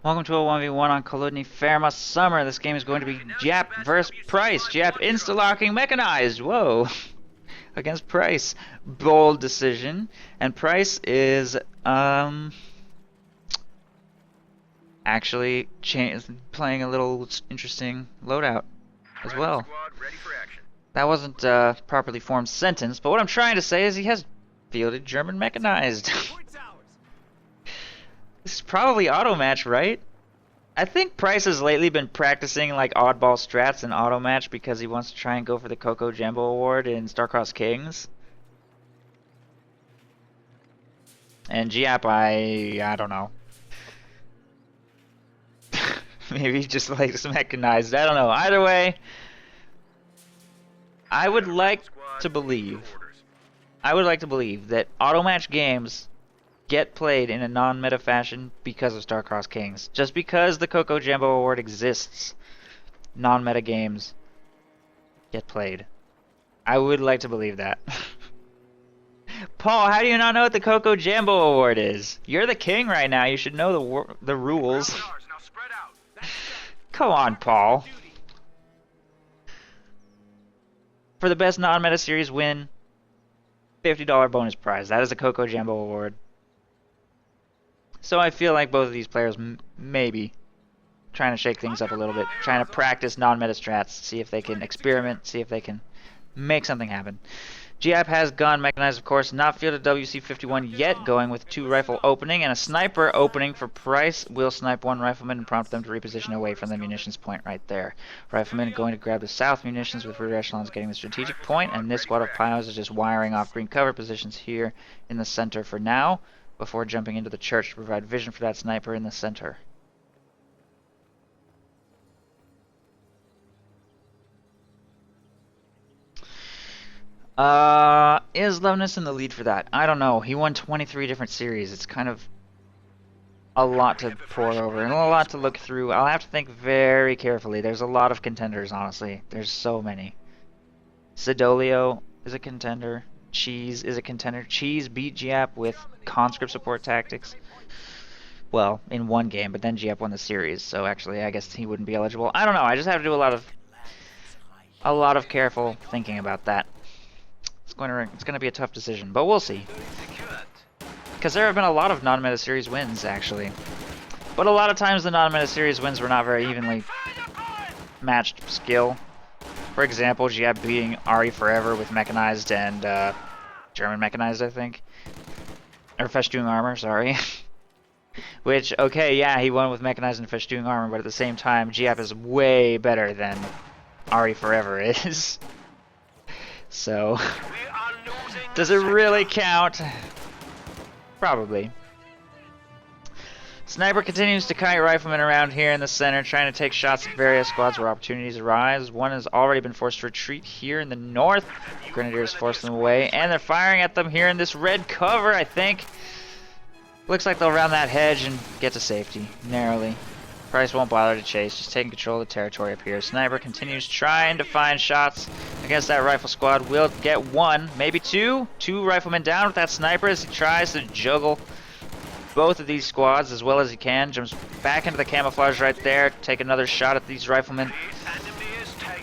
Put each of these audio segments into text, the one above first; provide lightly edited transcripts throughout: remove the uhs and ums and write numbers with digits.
Welcome to a 1v1 on Kolodny Ferma Summer. This game is going to be Giap versus Price. Giap insta-locking mechanized. Whoa. Against Price. Bold decision. And Price is, actually playing a little interesting loadout as well. That wasn't a properly formed sentence, but what I'm trying to say is he has fielded German mechanized. This is probably auto match, right? I think Price has lately been practicing like oddball strats in auto match because he wants to try and go for the Coco Jambo award in Star-Crossed Kings. And Giap, I don't know. Maybe he just likes mechanized. I don't know. Either way, I would like to believe that auto match games get played in a non-meta fashion because of Star-Crossed Kings. Just because the Coco Jambo Award exists, non-meta games get played. I would like to believe that. Paul, how do you not know what the Coco Jambo Award is? You're the king right now. You should know the rules. Come on, Paul. For the best non-meta series win, $50 bonus prize. That is the Coco Jambo Award. So I feel like both of these players maybe trying to shake things up a little bit, trying to practice non-meta strats, see if they can experiment, see if they can make something happen. Giap has gun mechanized, of course, not fielded WC-51 yet, going with 2 rifle opening and a sniper opening for Price. Will snipe 1 rifleman and prompt them to reposition away from the munitions point right there. Rifleman going to grab the south munitions with rear echelons getting the strategic point, and this squad of pios is just wiring off green cover positions here in the center for now, before jumping into the church to provide vision for that sniper in the center. Is Loveness in the lead for that? I don't know. He won 23 different series. It's kind of a lot to pour over and a lot to look through. I'll have to think very carefully. There's a lot of contenders, honestly. There's so many. Sidolio is a contender. Cheese is a contender. Cheese beat Giap with conscript support tactics. Well, in one game, but then Giap won the series, so actually I guess he wouldn't be eligible. I don't know. I just have to do a lot of careful thinking about that. It's going to be a tough decision, but we'll see. Because there have been a lot of non-meta series wins, actually. But a lot of times the non-meta series wins were not very evenly matched skill. For example, Giap beating Ari Forever with mechanized and German mechanized, I think. Or Festoon armor, sorry. Which, okay, yeah, he won with mechanized and Festoon armor, but at the same time, Giap is way better than Ari Forever is. So, does it really count? Probably. Sniper continues to kite riflemen around here in the center, trying to take shots at various squads where opportunities arise. One has already been forced to retreat here in the north. Grenadiers force them away, and they're firing at them here in this red cover, I think. Looks like they'll round that hedge and get to safety, narrowly. Price won't bother to chase, just taking control of the territory up here. Sniper continues trying to find shots against that rifle squad. Will get 1, maybe 2. 2 riflemen down with that sniper as he tries to juggle both of these squads as well as he can. Jumps back into the camouflage right there. Take another shot at these riflemen.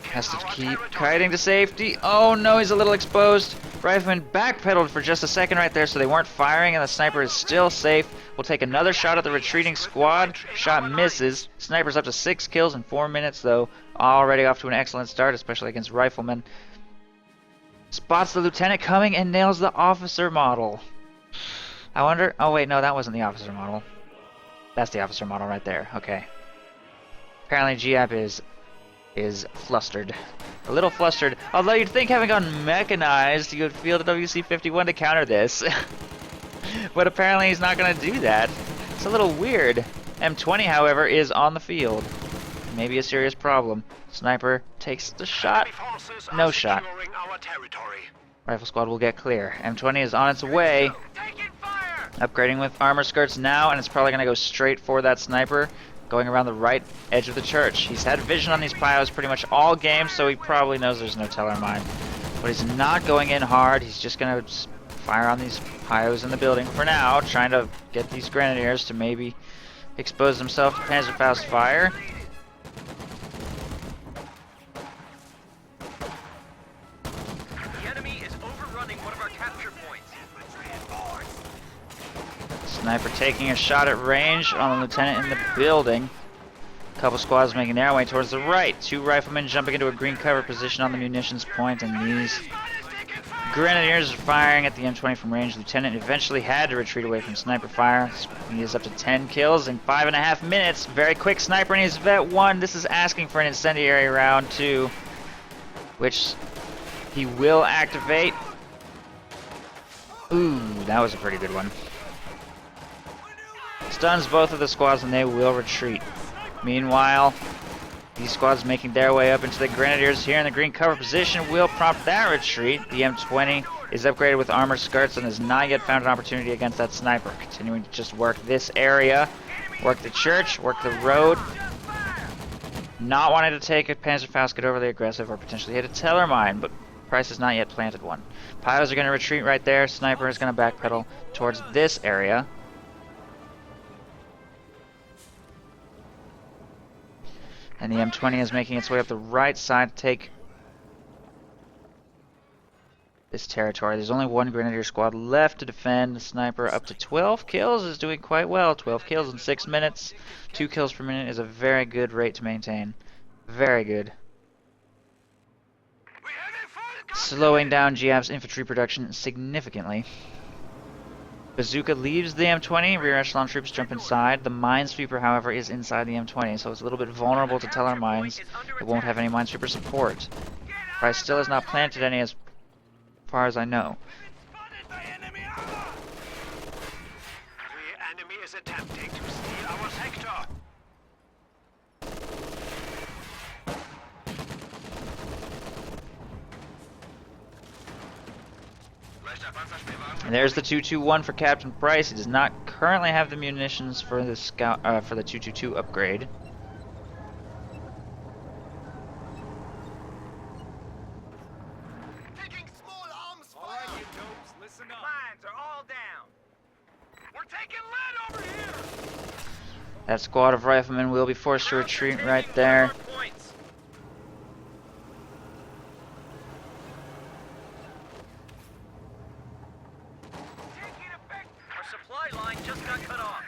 Has to keep kiting to safety. Oh no, he's a little exposed. Rifleman backpedaled for just a second right there, so they weren't firing, and the sniper is still safe. We'll take another shot at the retreating squad. Shot misses. Sniper's up to 6 kills in 4 minutes, though. Already off to an excellent start, especially against riflemen. Spots the lieutenant coming and nails the officer model. I wonder... Oh, wait, no, that wasn't the officer model. That's the officer model right there. Okay. Apparently, Giap is flustered. A little flustered. Although you'd think having gone mechanized, you would feel the WC-51 to counter this. But apparently he's not going to do that. It's a little weird. M20, however, is on the field. Maybe a serious problem. Sniper takes the shot. No shot. Rifle squad will get clear. M20 is on its way. Upgrading with armor skirts now, and it's probably going to go straight for that sniper. Going around the right edge of the church. He's had vision on these pios pretty much all game, so he probably knows there's no teller mine. But he's not going in hard. He's just going to fire on these pios in the building for now, trying to get these grenadiers to maybe exposed himself to Panzerfaust fire. The enemy is overrunning one of our capture points. Sniper taking a shot at range on the lieutenant in the building. A couple squads making their way towards the right. 2 riflemen jumping into a green cover position on the munitions point, and these grenadiers are firing at the M20 from range. Lieutenant eventually had to retreat away from sniper fire. He is up to 10 kills in 5.5 minutes. Very quick sniper in his Vet 1. This is asking for an incendiary round 2, which he will activate. Ooh, that was a pretty good one. Stuns both of the squads and they will retreat. Meanwhile, these squads making their way up into the grenadiers here in the green cover position will prompt that retreat. The M20 is upgraded with armor skirts and has not yet found an opportunity against that sniper. Continuing to just work this area, work the church, work the road. Not wanting to take a Panzerfaust, get overly aggressive, or potentially hit a Teller mine, but Price has not yet planted one. Piles are going to retreat right there. Sniper is going to backpedal towards this area. And the M20 is making its way up the right side to take this territory. There's only 1 Grenadier squad left to defend. The sniper up to 12 kills is doing quite well. 12 kills in 6 minutes. 2 kills per minute is a very good rate to maintain. Very good. Slowing down Giap's infantry production significantly. Bazooka leaves the M20, rear echelon troops jump inside. The minesweeper, however, is inside the M20, so it's a little bit vulnerable to Teller mines. It won't have any minesweeper support. Price still has not planted any as far as I know. The enemy is attempting to steal our sector. And there's the 221 for Captain Price. He does not currently have the munitions for the scout for the 222 upgrade. Taking small arms fire. All right, you dopes, listen up. Mines are all down. We're taking lead over here. That squad of riflemen will be forced to retreat right there. Line just got cut off.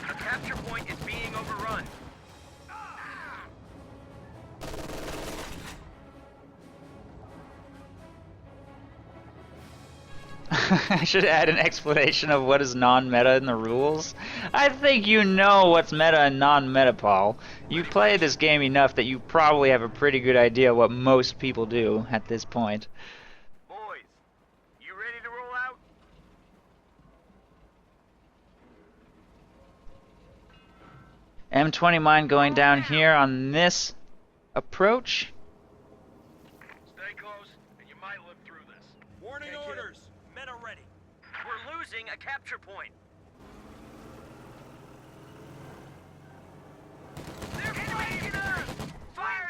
The capture point is being overrun. I should add an explanation of what is non-meta in the rules. I think you know what's meta and non-meta, Paul. You play this game enough that you probably have a pretty good idea what most people do at this point. M20 mine going down here on this approach. Stay close, and you might live through this. Warning orders. Men are ready. We're losing a capture point. They're flanking us! Fire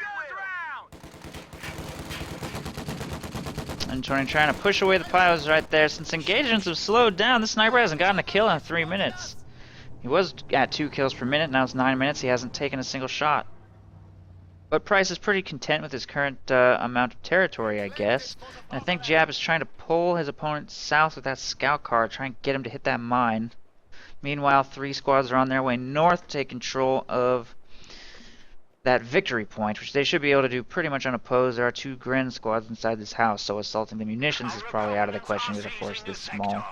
M20 trying to push away the piles right there. Since engagements have slowed down, the sniper hasn't gotten a kill in 3 minutes. He was at 2 kills per minute, now it's 9 minutes, he hasn't taken a single shot. But Price is pretty content with his current amount of territory, I guess. And I think Giap is trying to pull his opponent south with that scout car, trying to get him to hit that mine. Meanwhile, 3 squads are on their way north to take control of that victory point, which they should be able to do pretty much unopposed. There are 2 Gren squads inside this house, so assaulting the munitions is probably out of the question with a force this small.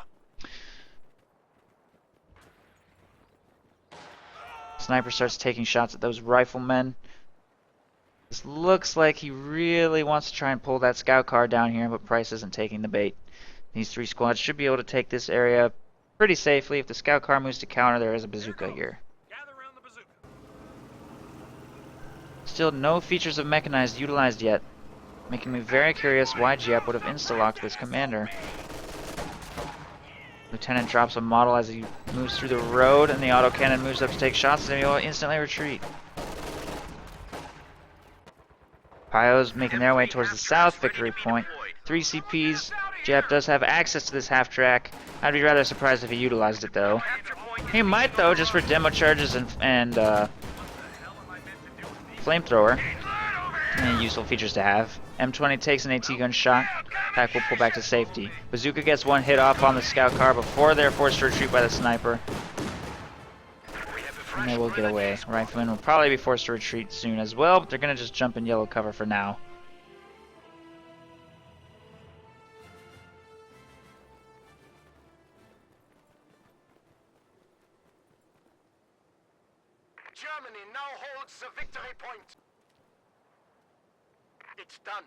Sniper starts taking shots at those riflemen. This looks like he really wants to try and pull that scout car down here, but Price isn't taking the bait. These 3 squads should be able to take this area pretty safely. If the scout car moves to counter, there is a bazooka here. Still no features of mechanized utilized yet, making me very curious why Giap would have insta-locked this commander. Lieutenant drops a model as he moves through the road, and the autocannon moves up to take shots, and he will instantly retreat. Pios making their way towards the south victory point. 3 CPs Giap does have access to this half track. I'd be rather surprised if he utilized it though. He might though, just for demo charges and flamethrower. And useful features to have. M20 takes an AT gun shot. Pack will pull back to safety. Bazooka gets one hit off on the scout car before they're forced to retreat by the sniper. And they will get away. Riflemen will probably be forced to retreat soon as well, but they're going to just jump in yellow cover for now. Germany now holds the victory point. It's done.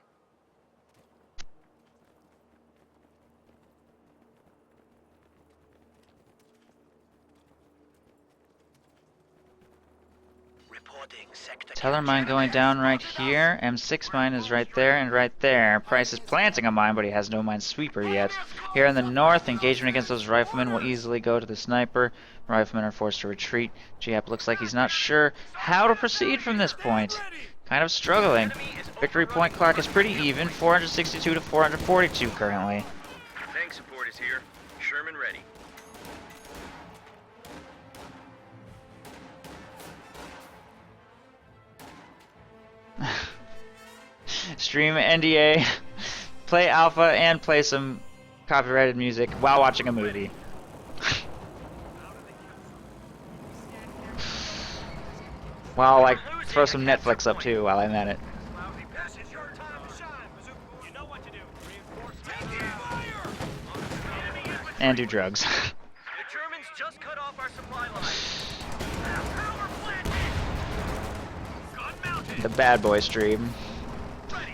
Reporting sector. Teller mine going down right here. M6 mine is right there and right there. Price is planting a mine, but he has no mine sweeper yet. Here in the north, engagement against those riflemen will easily go to the sniper. Riflemen are forced to retreat. Giap looks like he's not sure how to proceed from this point. Kind of struggling. Victory point clock is pretty even, 462 to 442 currently. Tank support is here. Sherman ready. Stream NDA, play alpha, and play some copyrighted music while watching a movie. While like throw some Netflix up too while I'm at it. And do drugs. The Germans just cut off our supply line. The bad boy stream.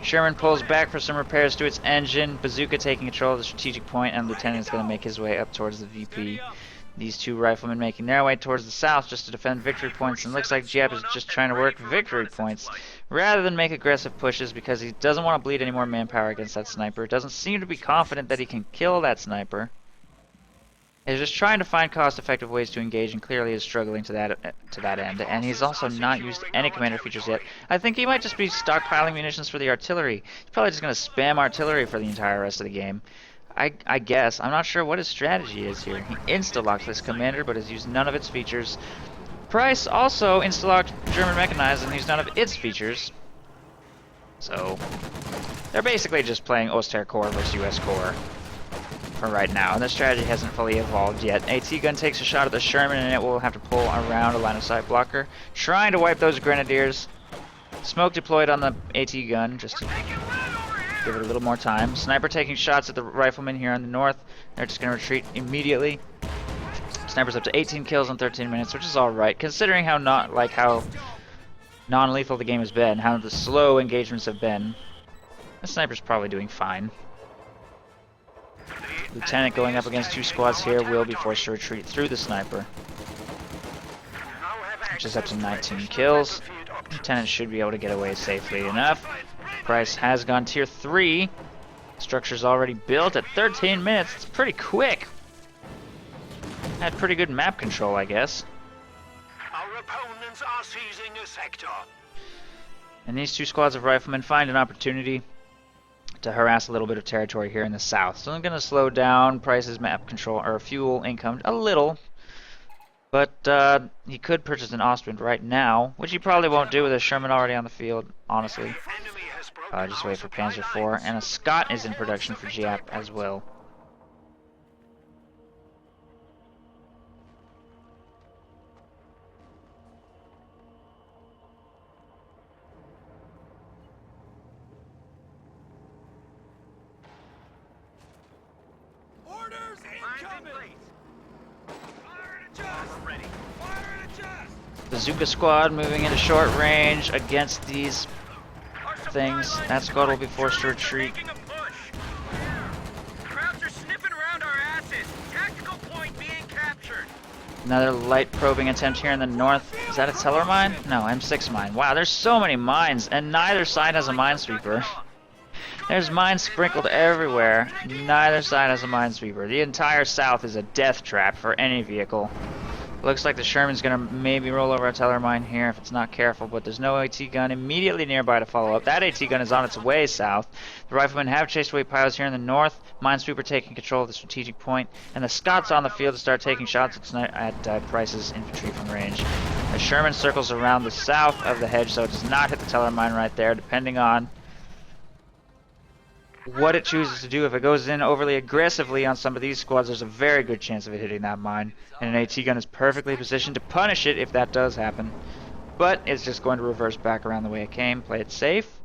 Sherman pulls back for some repairs to its engine. Bazooka taking control of the strategic point, and Lieutenant is going to make his way up towards the VP. These two riflemen making their way towards the south just to defend victory points, and looks like Giap is just trying to work victory points rather than make aggressive pushes because he doesn't want to bleed any more manpower against that sniper. Doesn't seem to be confident that he can kill that sniper. He's just trying to find cost-effective ways to engage, and clearly is struggling to that end. And he's also not used any commander features yet. I think he might just be stockpiling munitions for the artillery. He's probably just going to spam artillery for the entire rest of the game. I guess. I'm not sure what his strategy is here. He insta-locked this commander, but has used none of its features. Price also insta-locked German mechanized and used none of its features. So they're basically just playing Oster Corps versus US Corps for right now, and the strategy hasn't fully evolved yet. AT gun takes a shot at the Sherman, and it will have to pull around a line of sight blocker, trying to wipe those grenadiers. Smoke deployed on the AT gun just to give it a little more time. Sniper taking shots at the riflemen here on the north. They're just going to retreat immediately. Sniper's up to 18 kills in 13 minutes, which is all right considering how non-lethal the game has been, how the slow engagements have been. The sniper's probably doing fine. Lieutenant going up against two squads here will be forced to retreat through the sniper, which is up to 19 kills. Lieutenant should be able to get away safely enough. Price has gone tier 3. Structure's already built at 13 minutes. It's pretty quick. Had pretty good map control, I guess. Our opponents are seizing a sector. And these two squads of riflemen find an opportunity to harass a little bit of territory here in the south. So I'm going to slow down Price's map control, or fuel income, a little. But he could purchase an Ostwind right now, which he probably won't do with a Sherman already on the field, honestly. Just wait for Panzer IV, and a Scott is in production for Giap as well. Orders incoming. Fire and adjust. We're ready. Fire and adjust. Bazooka squad moving into short range against these things. That squad will be forced to retreat. Crowds are sniffing around our asses. Tactical point being captured. Another light probing attempt here in the north. Is that a Teller mine? No, M6 mine. Wow, there's so many mines, and neither side has a minesweeper. There's mines sprinkled everywhere. Neither side has a minesweeper. The entire south is a death trap for any vehicle. Looks like the Sherman's gonna maybe roll over a teller mine here if it's not careful, but there's no AT gun immediately nearby to follow up. That AT gun is on its way south. The riflemen have chased away pilots here in the north. Minesweeper taking control of the strategic point, and the Scots on the field to start taking shots at Price's infantry from range. The Sherman circles around the south of the hedge, so it does not hit the teller mine right there, depending on what it chooses to do. If it goes in overly aggressively on some of these squads, there's a very good chance of it hitting that mine, and an AT gun is perfectly positioned to punish it if that does happen. But it's just going to reverse back around the way it came, play it safe.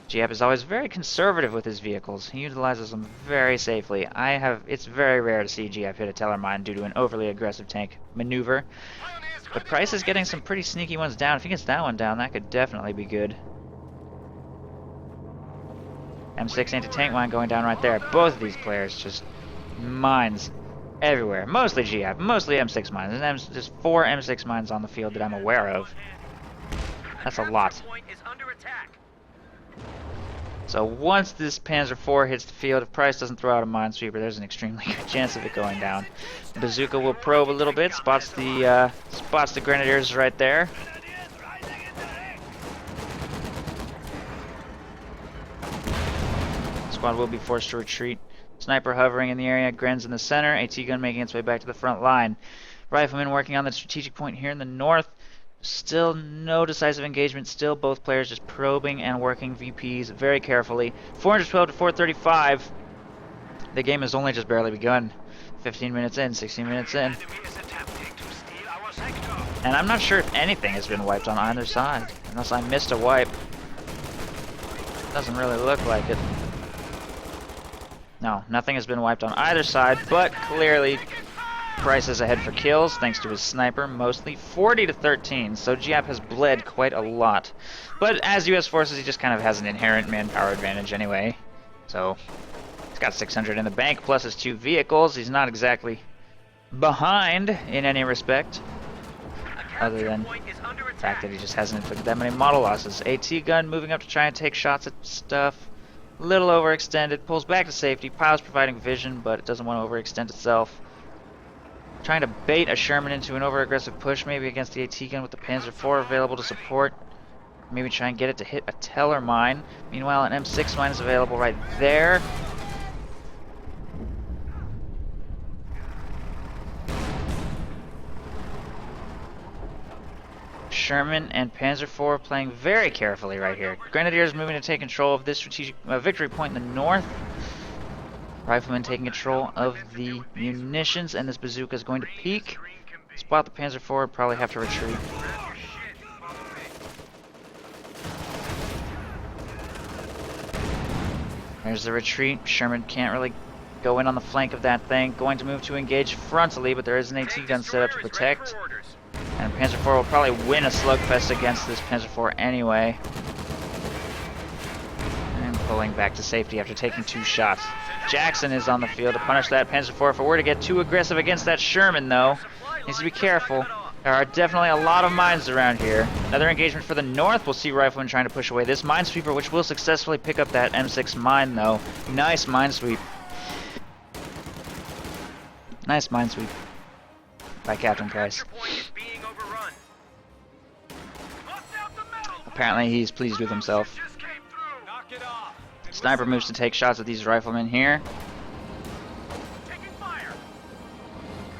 Giap is always very conservative with his vehicles. He utilizes them very safely. It's very rare to see Giap hit a teller mine due to an overly aggressive tank maneuver. But Price is getting some pretty sneaky ones down. If he gets that one down, that could definitely be good. M6 anti-tank mine going down right there. Both of these players just mines everywhere. Mostly Giap, mostly M6 mines. And there's 4 M6 mines on the field that I'm aware of. That's a lot. So once this Panzer IV hits the field, if Price doesn't throw out a minesweeper, there's an extremely good chance of it going down. Bazooka will probe a little bit, spots the grenadiers right there. Squad will be forced to retreat. Sniper hovering in the area, Gren's in the center, AT gun making its way back to the front line. Riflemen working on the strategic point here in the north. Still no decisive engagement, still both players just probing and working VPs very carefully. 412 to 435. The game has only just barely begun. 15 minutes in, 16 minutes in. And I'm not sure if anything has been wiped on either side, unless I missed a wipe. Doesn't really look like it. No, nothing has been wiped on either side, but clearly Price is ahead for kills thanks to his sniper, mostly 40 to 13, so Giap has bled quite a lot. But as US forces, he just kind of has an inherent manpower advantage anyway. So he's got 600 in the bank plus his 2 vehicles. He's not exactly behind in any respect, other than the fact that he just hasn't inflicted that many model losses. AT gun moving up to try and take shots at stuff. A little overextended, pulls back to safety. Pilot's providing vision, but it doesn't want to overextend itself. Trying to bait a Sherman into an over-aggressive push, maybe against the AT gun with the Panzer IV available to support. Maybe try and get it to hit a teller mine. Meanwhile, an M6 mine is available right there. Sherman and Panzer IV playing very carefully right here. Grenadiers moving to take control of this strategic victory point in the north. Riflemen taking control of the munitions, and this bazooka is going to peek. Spot the Panzer IV, probably have to retreat. There's the retreat. Sherman can't really go in on the flank of that thing. Going to move to engage frontally, but there is an AT gun set up to protect. And Panzer IV will probably win a slugfest against this Panzer IV anyway. And pulling back to safety after taking 2 shots. Jackson is on the field to punish that Panzer IV. If it were to get too aggressive against that Sherman, though, needs to be careful. There are definitely a lot of mines around here. Another engagement for the north. We'll see Riflemen trying to push away this minesweeper, which will successfully pick up that M6 mine, though. Nice minesweep. Nice minesweep by CaptainSPrice. Apparently he's pleased with himself. Sniper moves to take shots at these riflemen here. Taking fire.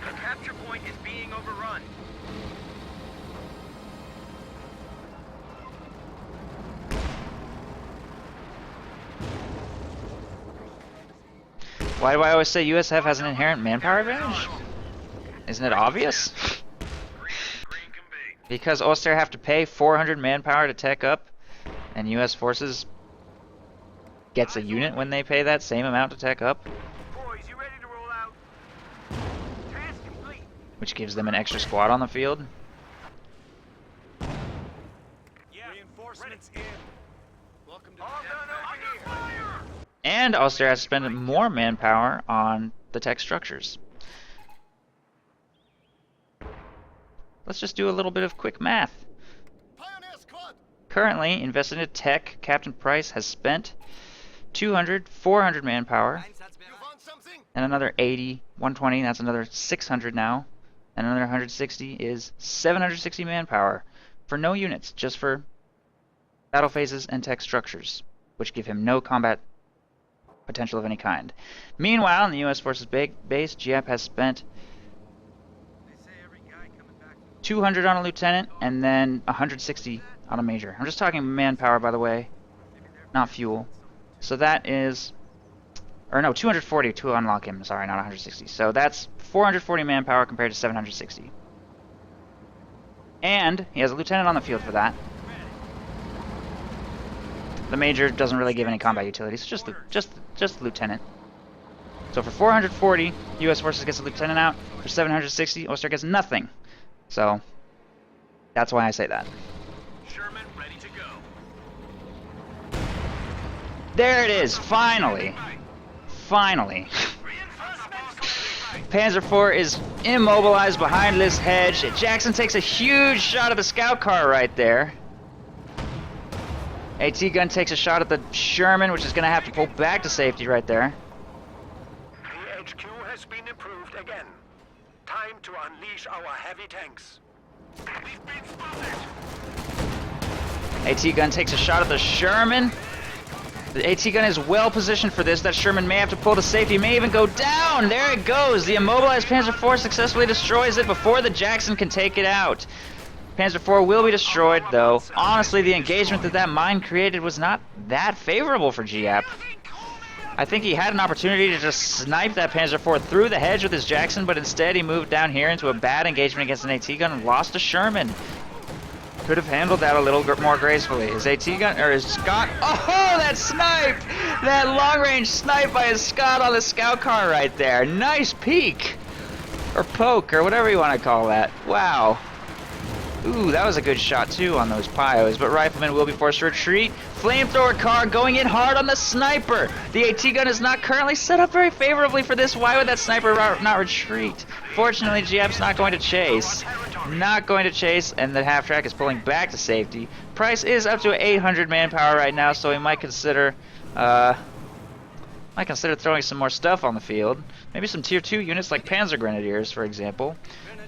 The capture point is being overrun. Why do I always say USF has an inherent manpower advantage? Isn't it obvious? Because Oster have to pay 400 manpower to tech up, and US forces gets a unit when they pay that same amount to tech up, Boys, you ready to roll out? Task complete. which gives them an extra squad on the field. Yeah, reinforcements in. Welcome to the death here. And Oster has to spend more manpower on the tech structures. Let's just do a little bit of quick math. Currently, invested in tech, CaptainSPrice has spent 200, 400 manpower, and another 80, 120, that's another 600 now, And another 160 is 760 manpower for no units, just for battle phases and tech structures, which give him no combat potential of any kind. Meanwhile, in the U.S. Forces base, Giap has spent 200 on a lieutenant and then 160 on a major. I'm just talking manpower, by the way, not fuel. So that is, or no, 240 to unlock him. Sorry, not 160. So that's 440 manpower compared to 760. And he has a lieutenant on the field for that. The major doesn't really give any combat utility. It's just the lieutenant. So for 440, U.S. Forces gets a lieutenant out. For 760, Oyster gets nothing. So that's why I say that. Sherman ready to go. There it is, finally. Finally. Panzer IV is immobilized behind this hedge. Jackson takes a huge shot at the scout car right there. AT gun takes a shot at the Sherman, which is going to have to pull back to safety right there. The HQ has been improved again. Time to unleash our heavy tanks. We've been spotted. AT gun takes a shot at the Sherman. The AT gun is well positioned for this. That Sherman may have to pull to safety, may even go down. There it goes. The immobilized Panzer IV successfully destroys it before the Jackson can take it out. Panzer IV will be destroyed, though. Honestly, the engagement that mine created was not that favorable for Giap. I think he had an opportunity to just snipe that Panzer IV through the hedge with his Jackson, but instead he moved down here into a bad engagement against an AT gun and lost a Sherman. Could have handled that a little more gracefully. His AT gun, or his Scott, oh, that snipe! That long-range snipe by his Scott on the scout car right there. Nice peek! Or poke, or whatever you want to call that. Wow. Ooh, that was a good shot too on those Pios, but Rifleman will be forced to retreat. Flamethrower car going in hard on the sniper. The AT gun is not currently set up very favorably for this. Why would that sniper not retreat? Fortunately, Giap's not going to chase. Not going to chase, and the half-track is pulling back to safety. Price is up to 800 manpower right now, so he might consider throwing some more stuff on the field. Maybe some tier 2 units like Panzer Grenadiers, for example.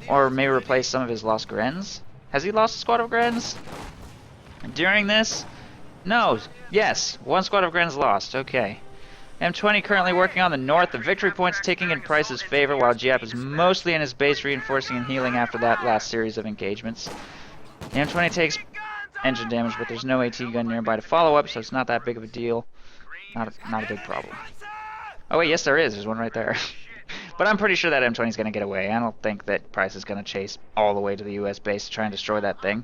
Or maybe replace some of his lost Grens. Has he lost a squad of Grens during this? No. Yes. One squad of Grens lost. Okay. M20 currently working on the north. The victory points ticking in Price's favor, while Giap is mostly in his base reinforcing and healing after that last series of engagements. The M20 takes engine damage, but there's no AT gun nearby to follow up, so it's not that big of a deal. Not a big problem. Oh wait, yes there is. There's one right there. But I'm pretty sure that M20 is going to get away. I don't think that Price is going to chase all the way to the U.S. base to try and destroy that thing.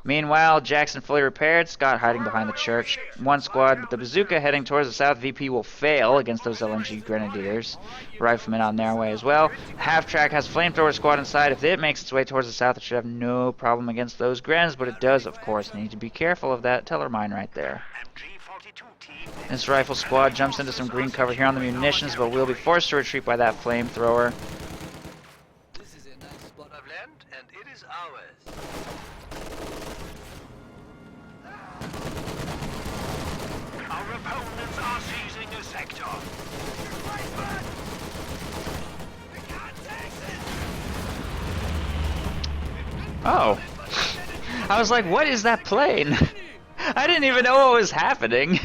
Meanwhile, Jackson fully repaired, Scott hiding behind the church. One squad with the bazooka heading towards the south. VP will fail against those LNG Grenadiers. Riflemen on their way as well. Half-track has flamethrower squad inside. If it makes its way towards the south, it should have no problem against those Grens, but it does, of course, need to be careful of that teller mine right there. This rifle squad jumps into some green cover here on the munitions, but will be forced to retreat by that flamethrower. This is a nice spot of land, and it is ours. Our opponents are seizing a sector. Oh. I was like, what is that plane? I didn't even know what was happening.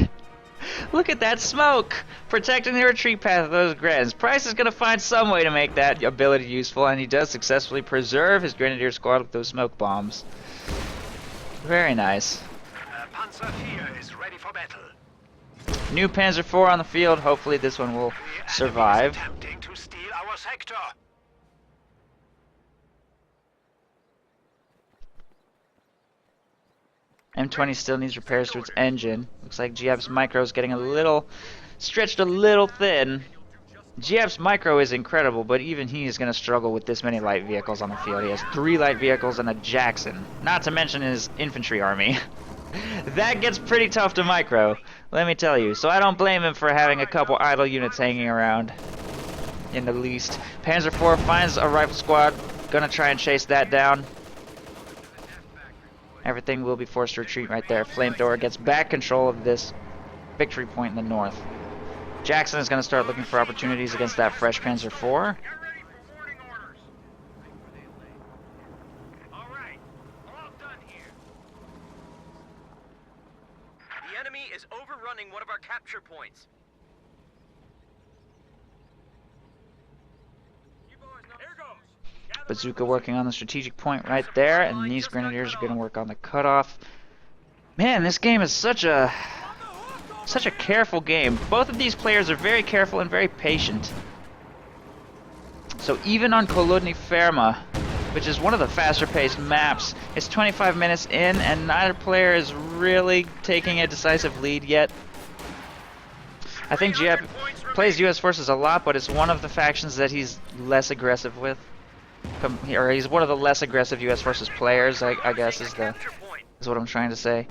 Look at that smoke! Protecting the retreat path of those Grens. Price is going to find some way to make that ability useful, and he does successfully preserve his Grenadier squad with those smoke bombs. Very nice. Panzer IV is ready for battle. New Panzer IV on the field. Hopefully this one will survive. Attempting to steal our sector. M20 still needs repairs to its engine. Looks like Giap's micro is getting a little stretched a little thin. Giap's micro is incredible, but even he is going to struggle with this many light vehicles on the field. He has 3 light vehicles and a Jackson, not to mention his infantry army. That gets pretty tough to micro, let me tell you. So I don't blame him for having a couple idle units hanging around in the least. Panzer IV finds a rifle squad, gonna try and chase that down. Everything will be forced to retreat right there. Flamethrower gets back control of this victory point in the north. Jackson is going to start looking for opportunities against that fresh Panzer IV. enemy is overrunning one of our capture points. Bazooka working on the strategic point right there, and these Grenadiers are going to work on the cutoff. Man, this game is such a careful game. Both of these players are very careful and very patient. So even on Kolodny Ferma, which is one of the faster paced maps, it's 25 minutes in and neither player is really taking a decisive lead yet. I think Giap plays US forces a lot, but it's one of the factions that he's less aggressive with. Or he's one of the less aggressive US forces players, I guess is what I'm trying to say.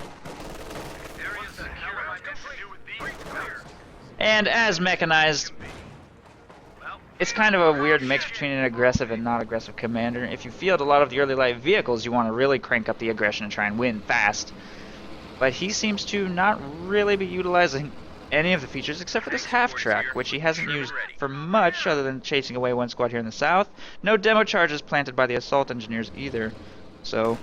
And as mechanized, it's kind of a weird mix between an aggressive and not aggressive commander. If you field a lot of the early light vehicles, you want to really crank up the aggression and try and win fast. But he seems to not really be utilizing any of the features except for this half track, which he hasn't used for much other than chasing away one squad here in the south. No demo charges planted by the assault engineers either. So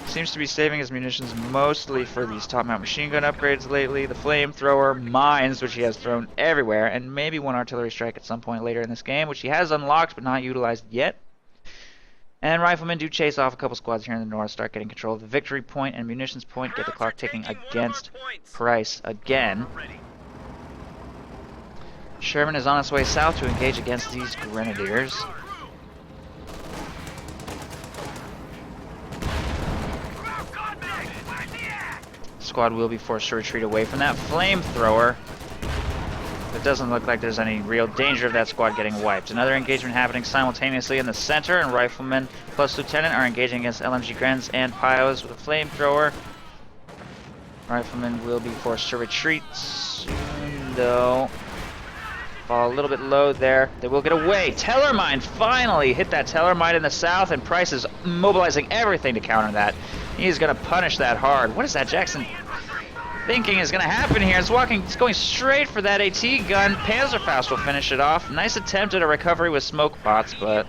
seems to be saving his munitions mostly for these top-mount machine gun upgrades lately, the flamethrower, mines, which he has thrown everywhere, and maybe one artillery strike at some point later in this game, which he has unlocked but not utilized yet. And riflemen do chase off a couple squads here in the north, start getting control of the victory point and munitions point, get the clock ticking against Price again. Sherman is on his way south to engage against these Grenadiers. Squad will be forced to retreat away from that flamethrower. It doesn't look like there's any real danger of that squad getting wiped. Another engagement happening simultaneously in the center, and riflemen plus lieutenant are engaging against LMG Grens and Pios with a flamethrower. Riflemen will be forced to retreat soon, though. Fall a little bit low there. They will get away. Tellermine finally hit that Tellermine in the south, and Price is mobilizing everything to counter that. He's going to punish that hard. What is that Jackson thinking is going to happen here? It's going straight for that AT gun. Panzerfaust will finish it off. Nice attempt at a recovery with smoke bots, but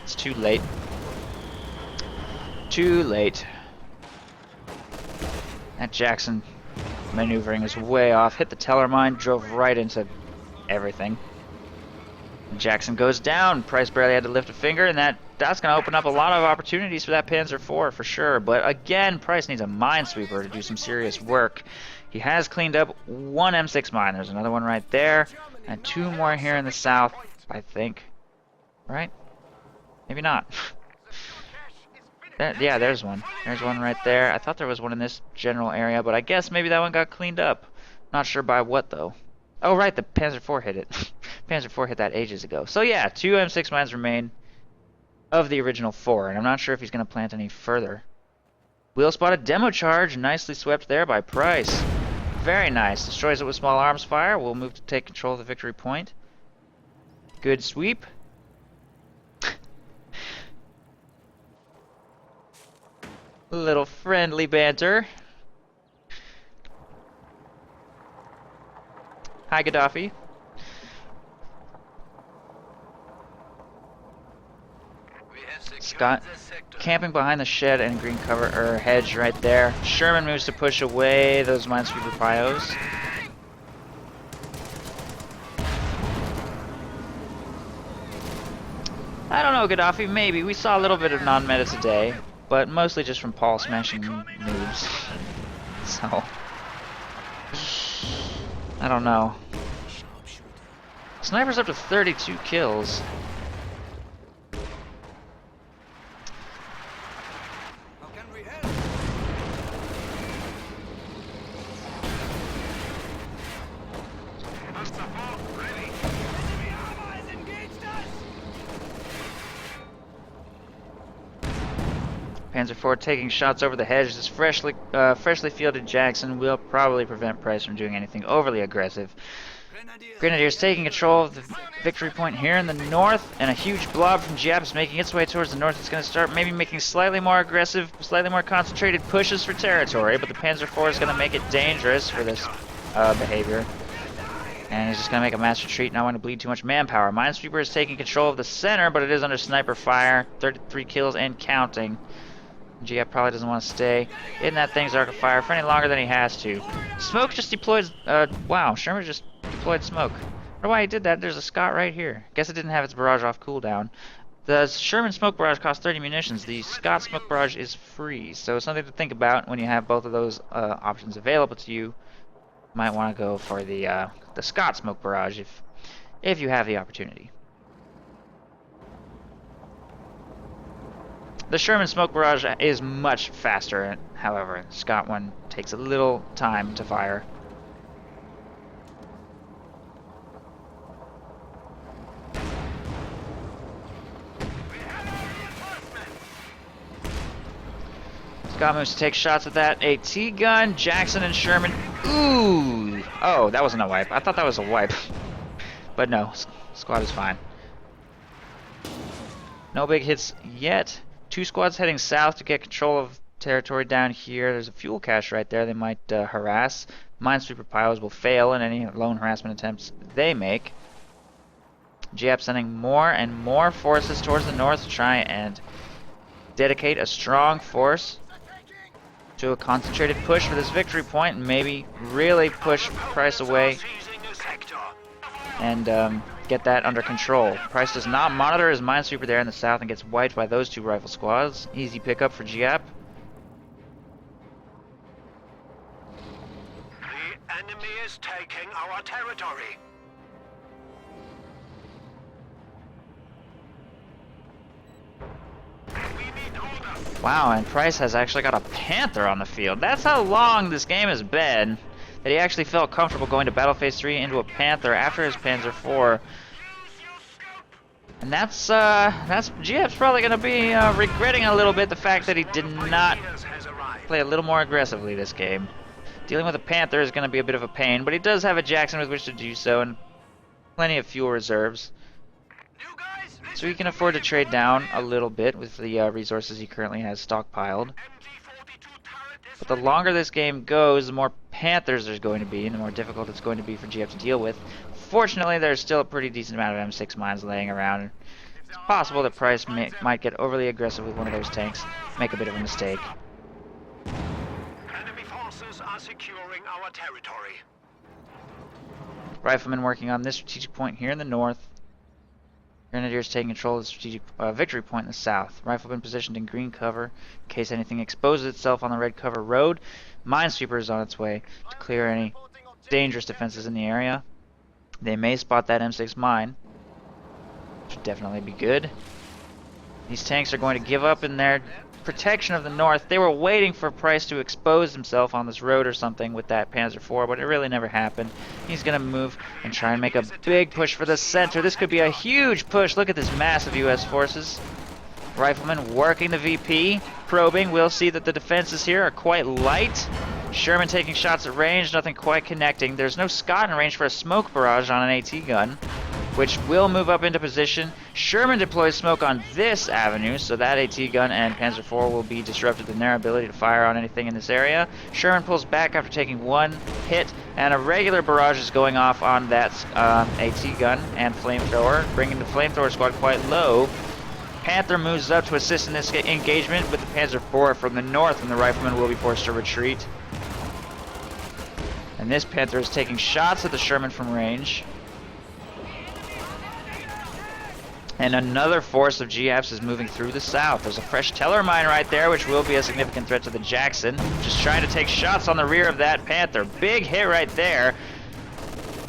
it's too late. Too late. That Jackson maneuvering is way off. Hit the Tellermine, drove right into everything. Jackson goes down. Price barely had to lift a finger, and that's going to open up a lot of opportunities for that Panzer IV for sure. But again, Price needs a minesweeper to do some serious work. He has cleaned up one M6 mine. There's another one right there, and two more here in the south, I think. Right? Maybe not. Yeah, there's one. There's one right there. I thought there was one in this general area, but I guess maybe that one got cleaned up. Not sure by what, though. Oh, right, the Panzer IV hit it. Panzer IV hit that ages ago. So, yeah, 2 M6 mines remain of the original 4, and I'm not sure if he's going to plant any further. We'll spot a demo charge. Nicely swept there by Price. Very nice. Destroys it with small arms fire. We'll move to take control of the victory point. Good sweep. Little friendly banter. Hi, Gaddafi. Scott camping behind the shed and green cover or hedge right there. Sherman moves to push away those minesweeper Pios. I don't know, Gaddafi. Maybe we saw a little bit of non-meta today, but mostly just from Paul smashing noobs. So I don't know. Sniper's up to 32 kills. Panzer IV taking shots over the hedge. This freshly fielded Jackson will probably prevent Price from doing anything overly aggressive. Grenadiers taking control of the victory point here in the north, and a huge blob from Giap is making its way towards the north. It's going to start maybe making slightly more aggressive, slightly more concentrated pushes for territory, but the Panzer IV is going to make it dangerous for this behavior. And he's just going to make a mass retreat, not want to bleed too much manpower. Minesweeper is taking control of the center, but it is under sniper fire. 33 kills and counting. Giap probably doesn't want to stay in that thing's arc of fire for any longer than he has to. Smoke just deployed. Wow, Sherman just deployed smoke. I don't know why he did that. There's a Scott right here. Guess it didn't have its barrage off cooldown. The Sherman smoke barrage costs 30 munitions. The Scott smoke barrage is free, so something to think about when you have both of those options available to you. Might want to go for the Scott smoke barrage if you have the opportunity. The Sherman smoke barrage is much faster, however. The Scott one takes a little time to fire. Scott moves to take shots with that AT gun. Jackson and Sherman. Ooh! Oh, that wasn't a wipe. I thought that was a wipe. But no, squad is fine. No big hits yet. 2 squads heading south to get control of territory down here. There's a fuel cache right there they might harass. Minesweeper piles will fail in any lone harassment attempts they make. Giap sending more and more forces towards the north to try and dedicate a strong force to a concentrated push for this victory point and maybe really push Price away and get that under control. Price does not monitor his minesweeper there in the south and gets wiped by those 2 rifle squads. Easy pickup for Giap. The enemy is taking our territory. We need order. Wow, and Price has actually got a Panther on the field. That's how long this game has been, that he actually felt comfortable going to Battle Phase 3 into a Panther after his Panzer IV. And that's Giap's probably going to be regretting a little bit the fact that he did not play a little more aggressively this game. Dealing with a Panther is going to be a bit of a pain, but he does have a Jackson with which to do so and plenty of fuel reserves. So he can afford to trade down a little bit with the resources he currently has stockpiled. But the longer this game goes, the more Panthers there's going to be, and the more difficult it's going to be for Giap to deal with. Fortunately, there's still a pretty decent amount of M6 mines laying around. It's possible that Price might get overly aggressive with one of those tanks, make a bit of a mistake. Enemy forces are securing our territory. Riflemen working on this strategic point here in the north. Grenadiers taking control of the strategic victory point in the south. Riflemen positioned in green cover in case anything exposes itself on the red cover road. Minesweeper is on its way to clear any dangerous defenses in the area. They may spot that M6 mine, which would definitely be good. These tanks are going to give up in their protection of the north. They were waiting for Price to expose himself on this road or something with that Panzer IV, but it really never happened. He's going to move and try and make a big push for the center. This could be a huge push. Look at this massive U.S. forces. Riflemen working the VP, probing. We'll see that the defenses here are quite light. Sherman taking shots at range, nothing quite connecting. There's no Scott in range for a smoke barrage on an AT gun, which will move up into position. Sherman deploys smoke on this avenue, so that AT gun and Panzer IV will be disrupted in their ability to fire on anything in this area. Sherman pulls back after taking 1 hit, and a regular barrage is going off on that AT gun and flamethrower, bringing the flamethrower squad quite low. Panther moves up to assist in this engagement with the Panzer IV from the north, and the riflemen will be forced to retreat. And this Panther is taking shots at the Sherman from range. And another force of Giap's is moving through the south. There's a fresh Teller mine right there, which will be a significant threat to the Jackson. Just trying to take shots on the rear of that Panther. Big hit right there.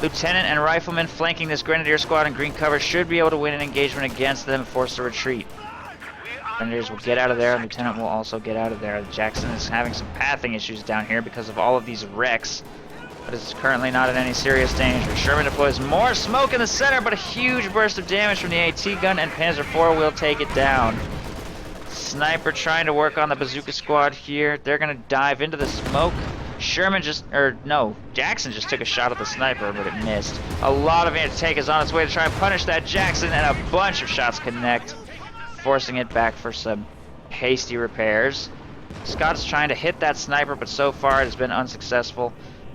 Lieutenant and riflemen flanking this Grenadier squad in green cover should be able to win an engagement against them and force a retreat. Grenadiers will get out of there, and Lieutenant will also get out of there. Jackson is having some pathing issues down here because of all of these wrecks, but is currently not in any serious danger. Sherman deploys more smoke in the center, but a huge burst of damage from the AT gun, and Panzer IV will take it down. Sniper trying to work on the bazooka squad here. They're going to dive into the smoke. Jackson just took a shot at the sniper, but it missed. A lot of anti-tank is on its way to try and punish that Jackson, and a bunch of shots connect, forcing it back for some hasty repairs. Scott's trying to hit that sniper, but so far it has been unsuccessful.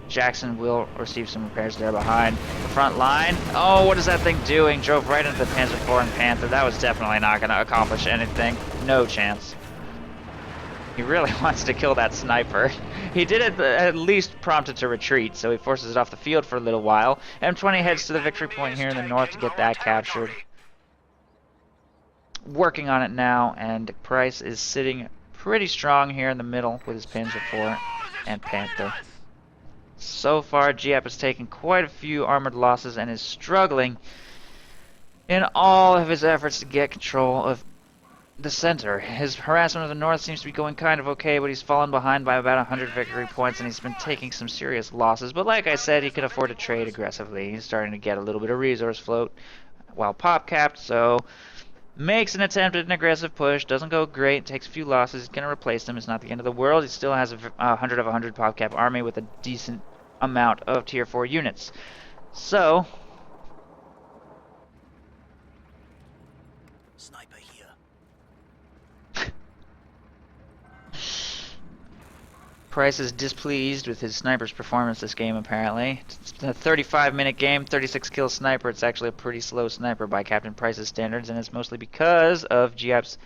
Jackson will receive some repairs there behind the front line. Oh, what is that thing doing? Drove right into the Panzer IV and Panther. That was definitely not going to accomplish anything. No chance. He really wants to kill that sniper. He did at least prompt it to retreat, so he forces it off the field for a little while. M20 heads to the victory point here in the north to get that captured. Working on it now, and Price is sitting pretty strong here in the middle with his Panzer IV and Panther. So far, Giap has taken quite a few armored losses and is struggling in all of his efforts to get control of the center. His harassment of the north seems to be going kind of okay, but he's fallen behind by about 100 victory points, and he's been taking some serious losses. But like I said, he can afford to trade aggressively. He's starting to get a little bit of resource float while pop-capped, so makes an attempt at an aggressive push. Doesn't go great, takes a few losses. He's going to replace them. It's not the end of the world. He still has a 100 of 100 pop-cap army with a decent amount of tier 4 units. So Sniper here. Price is displeased with his sniper's performance this game, apparently. It's a 35-minute game, 36-kill sniper. It's actually a pretty slow sniper by Captain Price's standards, and it's mostly because of Giap's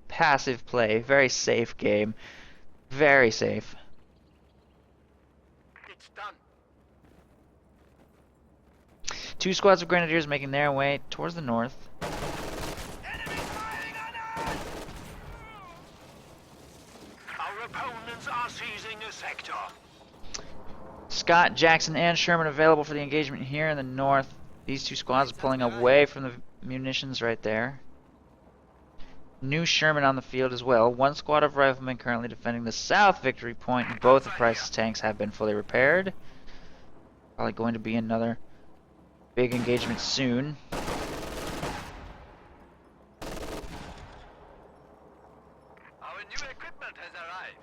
passive play. Very safe game. Very safe. It's done. Two squads of grenadiers making their way towards the north. Our opponents are seizing a sector. Scott, Jackson, and Sherman available for the engagement here in the north. These two squads are pulling away from the munitions right there. New Sherman on the field as well. One squad of riflemen currently defending the south victory point, and both of Price's tanks have been fully repaired. Probably going to be another big engagement soon. Our new equipment has arrived.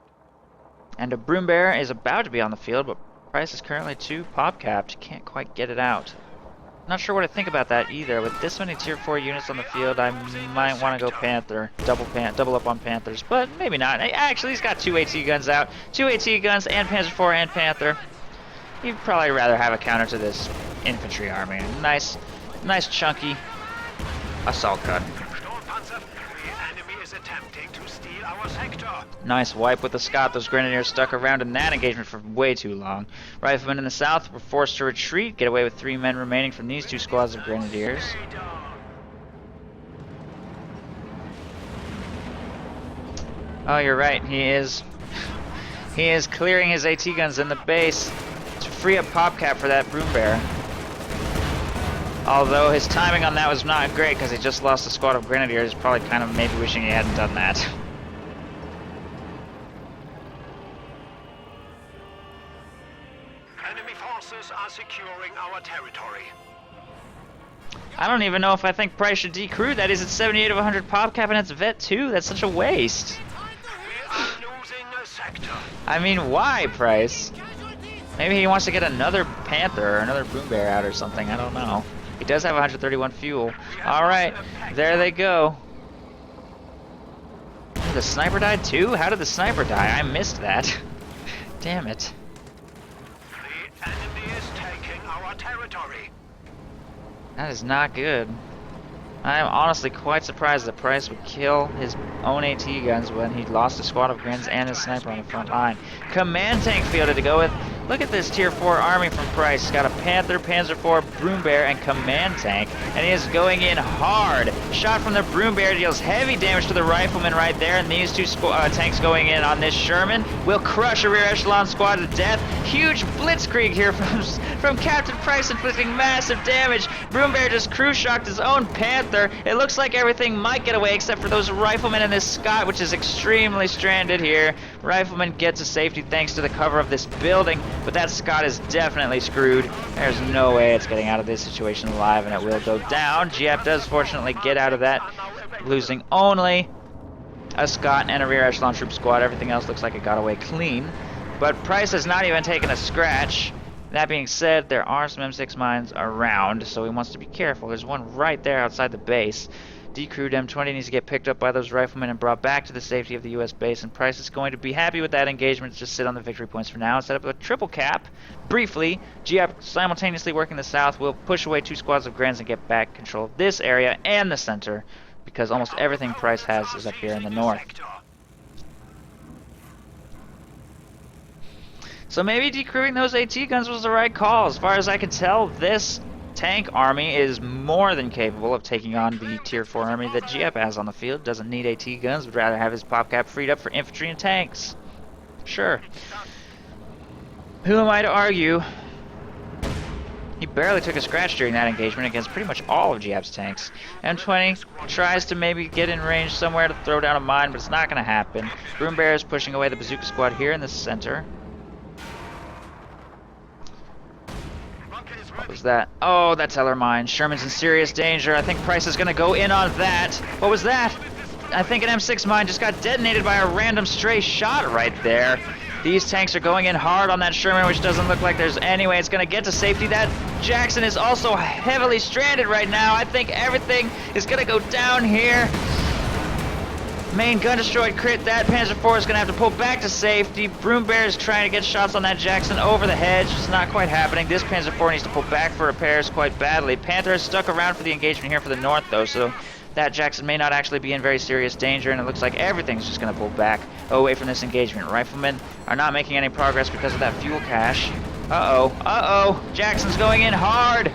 And a Broom Bear is about to be on the field, but Price is currently too pop-capped. Can't quite get it out. Not sure what to think about that either. With this many tier 4 units on the field, I might want to go Panther. Double up on Panthers, but maybe not. Actually, he's got two AT guns out. Two AT guns and Panzer IV and Panther. He'd probably rather have a counter to this infantry army. Nice chunky assault gun. Sturmpanzer, the enemy is attempting to steal our sector. Nice wipe with the Scott. Those grenadiers stuck around in that engagement for way too long. Riflemen in the south were forced to retreat, get away with 3 men remaining from these two squads of grenadiers. Oh, you're right. He is clearing his AT guns in the base to free up PopCap for that Broom Bear. Although his timing on that was not great because he just lost a squad of grenadiers. Probably kind of maybe wishing he hadn't done that. Enemy forces are securing our territory. I don't even know if I think Price should decrew that. He's at 78 of 100 PopCap and it's Vet 2. That's such a waste. We are losing a sector. I mean, why, Price? Maybe he wants to get another Panther or another Broom Bear out or something. I don't know. He does have 131 fuel. Alright, there they go. The sniper died too? How did the sniper die? I missed that. Damn it. The enemy is taking our territory. That is not good. I am honestly quite surprised that Price would kill his own AT guns when he lost a squad of grins and his sniper on the front line. Command tank fielded to go with. Look at this tier 4 army from Price. He's got a Panther, Panzer IV, Broom Bear, and command tank. And he is going in hard. Shot from the Broom Bear deals heavy damage to the rifleman right there. And these two tanks going in on this Sherman will crush a rear echelon squad to death. Huge blitzkrieg here from Captain Price, inflicting massive damage. Broom Bear just crew shocked his own Panther. It looks like everything might get away except for those riflemen and this Scott, which is extremely stranded here. Rifleman gets to safety thanks to the cover of this building, but that Scott is definitely screwed. There's no way it's getting out of this situation alive, and it will go down. Giap does fortunately get out of that, losing only a Scott and a rear echelon troop squad. Everything else looks like it got away clean, but Price has not even taken a scratch. That being said, there are some M6 mines around, so he wants to be careful. There's one right there outside the base. Decrewed M20 needs to get picked up by those riflemen and brought back to the safety of the U.S. base, and Price is going to be happy with that engagement. Just sit on the victory points for now and set up a triple cap. Briefly, Giap simultaneously working the south will push away 2 squads of Grens and get back control of this area and the center, because almost everything Price has is up here in the north. So maybe decrewing those AT guns was the right call. As far as I can tell, this tank army is more than capable of taking on the tier 4 army that Giap has on the field. Doesn't need AT guns, would rather have his pop cap freed up for infantry and tanks. Sure. Who am I to argue? He barely took a scratch during that engagement against pretty much all of Giap's tanks. M20 tries to maybe get in range somewhere to throw down a mine, but it's not going to happen. Broom Bear is pushing away the bazooka squad here in the center. What was that? Oh, that's Heller mine. Sherman's in serious danger. I think Price is going to go in on that. What was that? I think an M6 mine just got detonated by a random stray shot right there. These tanks are going in hard on that Sherman, which doesn't look like there's any way it's going to get to safety. That Jackson is also heavily stranded right now. I think everything is going to go down here. Main gun destroyed, crit. That Panzer IV is going to have to pull back to safety. Broom Bear is trying to get shots on that Jackson over the hedge. It's not quite happening. This Panzer IV needs to pull back for repairs quite badly. Panther is stuck around for the engagement here for the north, though, so that Jackson may not actually be in very serious danger, and it looks like everything's just going to pull back away from this engagement. Riflemen are not making any progress because of that fuel cache. Uh-oh. Jackson's going in hard.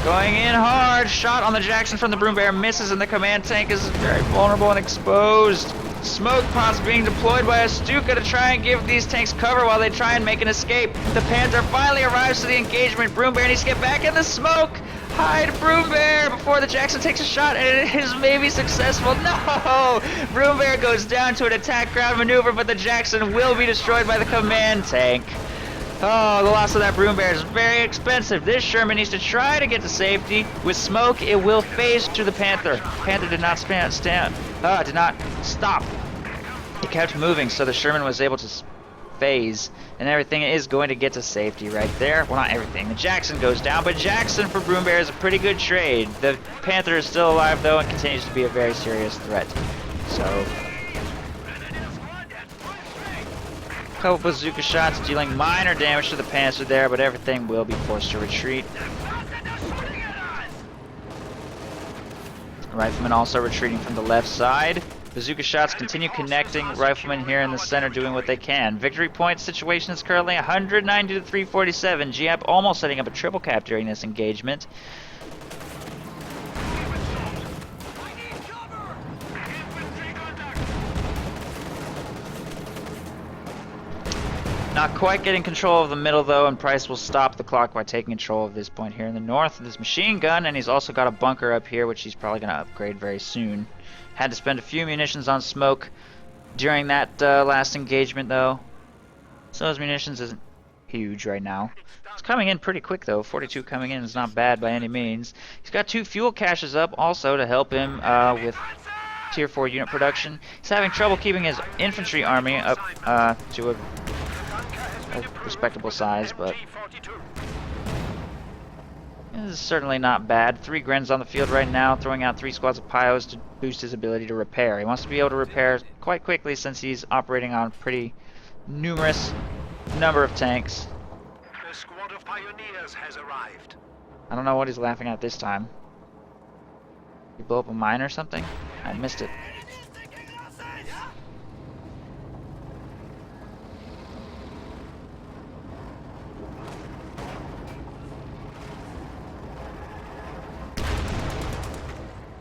Going in hard. Shot on the Jackson from the Broom Bear misses, and the command tank is very vulnerable and exposed. Smoke pots being deployed by a Stuka to try and give these tanks cover while they try and make an escape. The Panther finally arrives to the engagement. Broom Bear needs to get back in the smoke. Hide Broom Bear before the Jackson takes a shot, and it is maybe successful. No! Broom Bear goes down to an attack ground maneuver, but the Jackson will be destroyed by the command tank. Oh, the loss of that Broom Bear is very expensive. This Sherman needs to try to get to safety. With smoke, it will phase to the Panther. Panther did not did not stop. He kept moving, so the Sherman was able to phase, and everything is going to get to safety right there. Well, not everything. The Jackson goes down, but Jackson for Broom Bear is a pretty good trade. The Panther is still alive, though, and continues to be a very serious threat. So, a couple bazooka shots dealing minor damage to the Panzer there, but everything will be forced to retreat. Riflemen also retreating from the left side. Bazooka shots continue connecting. Riflemen here in the center doing what they can. Victory point situation is currently 190 to 347. Giap almost setting up a triple cap during this engagement. Not quite getting control of the middle, though, and Price will stop the clock by taking control of this point here in the north with his machine gun, and he's also got a bunker up here, which he's probably going to upgrade very soon. Had to spend a few munitions on smoke during that last engagement, though. So his munitions isn't huge right now. It's coming in pretty quick, though. 42 coming in is not bad by any means. He's got 2 fuel caches up also to help him with tier 4 unit production. He's having trouble keeping his infantry army up to a respectable size, but this is certainly not bad. 3 Grens on the field right now, throwing out 3 squads of Pyos to boost his ability to repair. He wants to be able to repair quite quickly since he's operating on a pretty numerous number of tanks. The squad of pioneers has arrived. I don't know what he's laughing at this time. Did he blow up a mine or something? I missed it.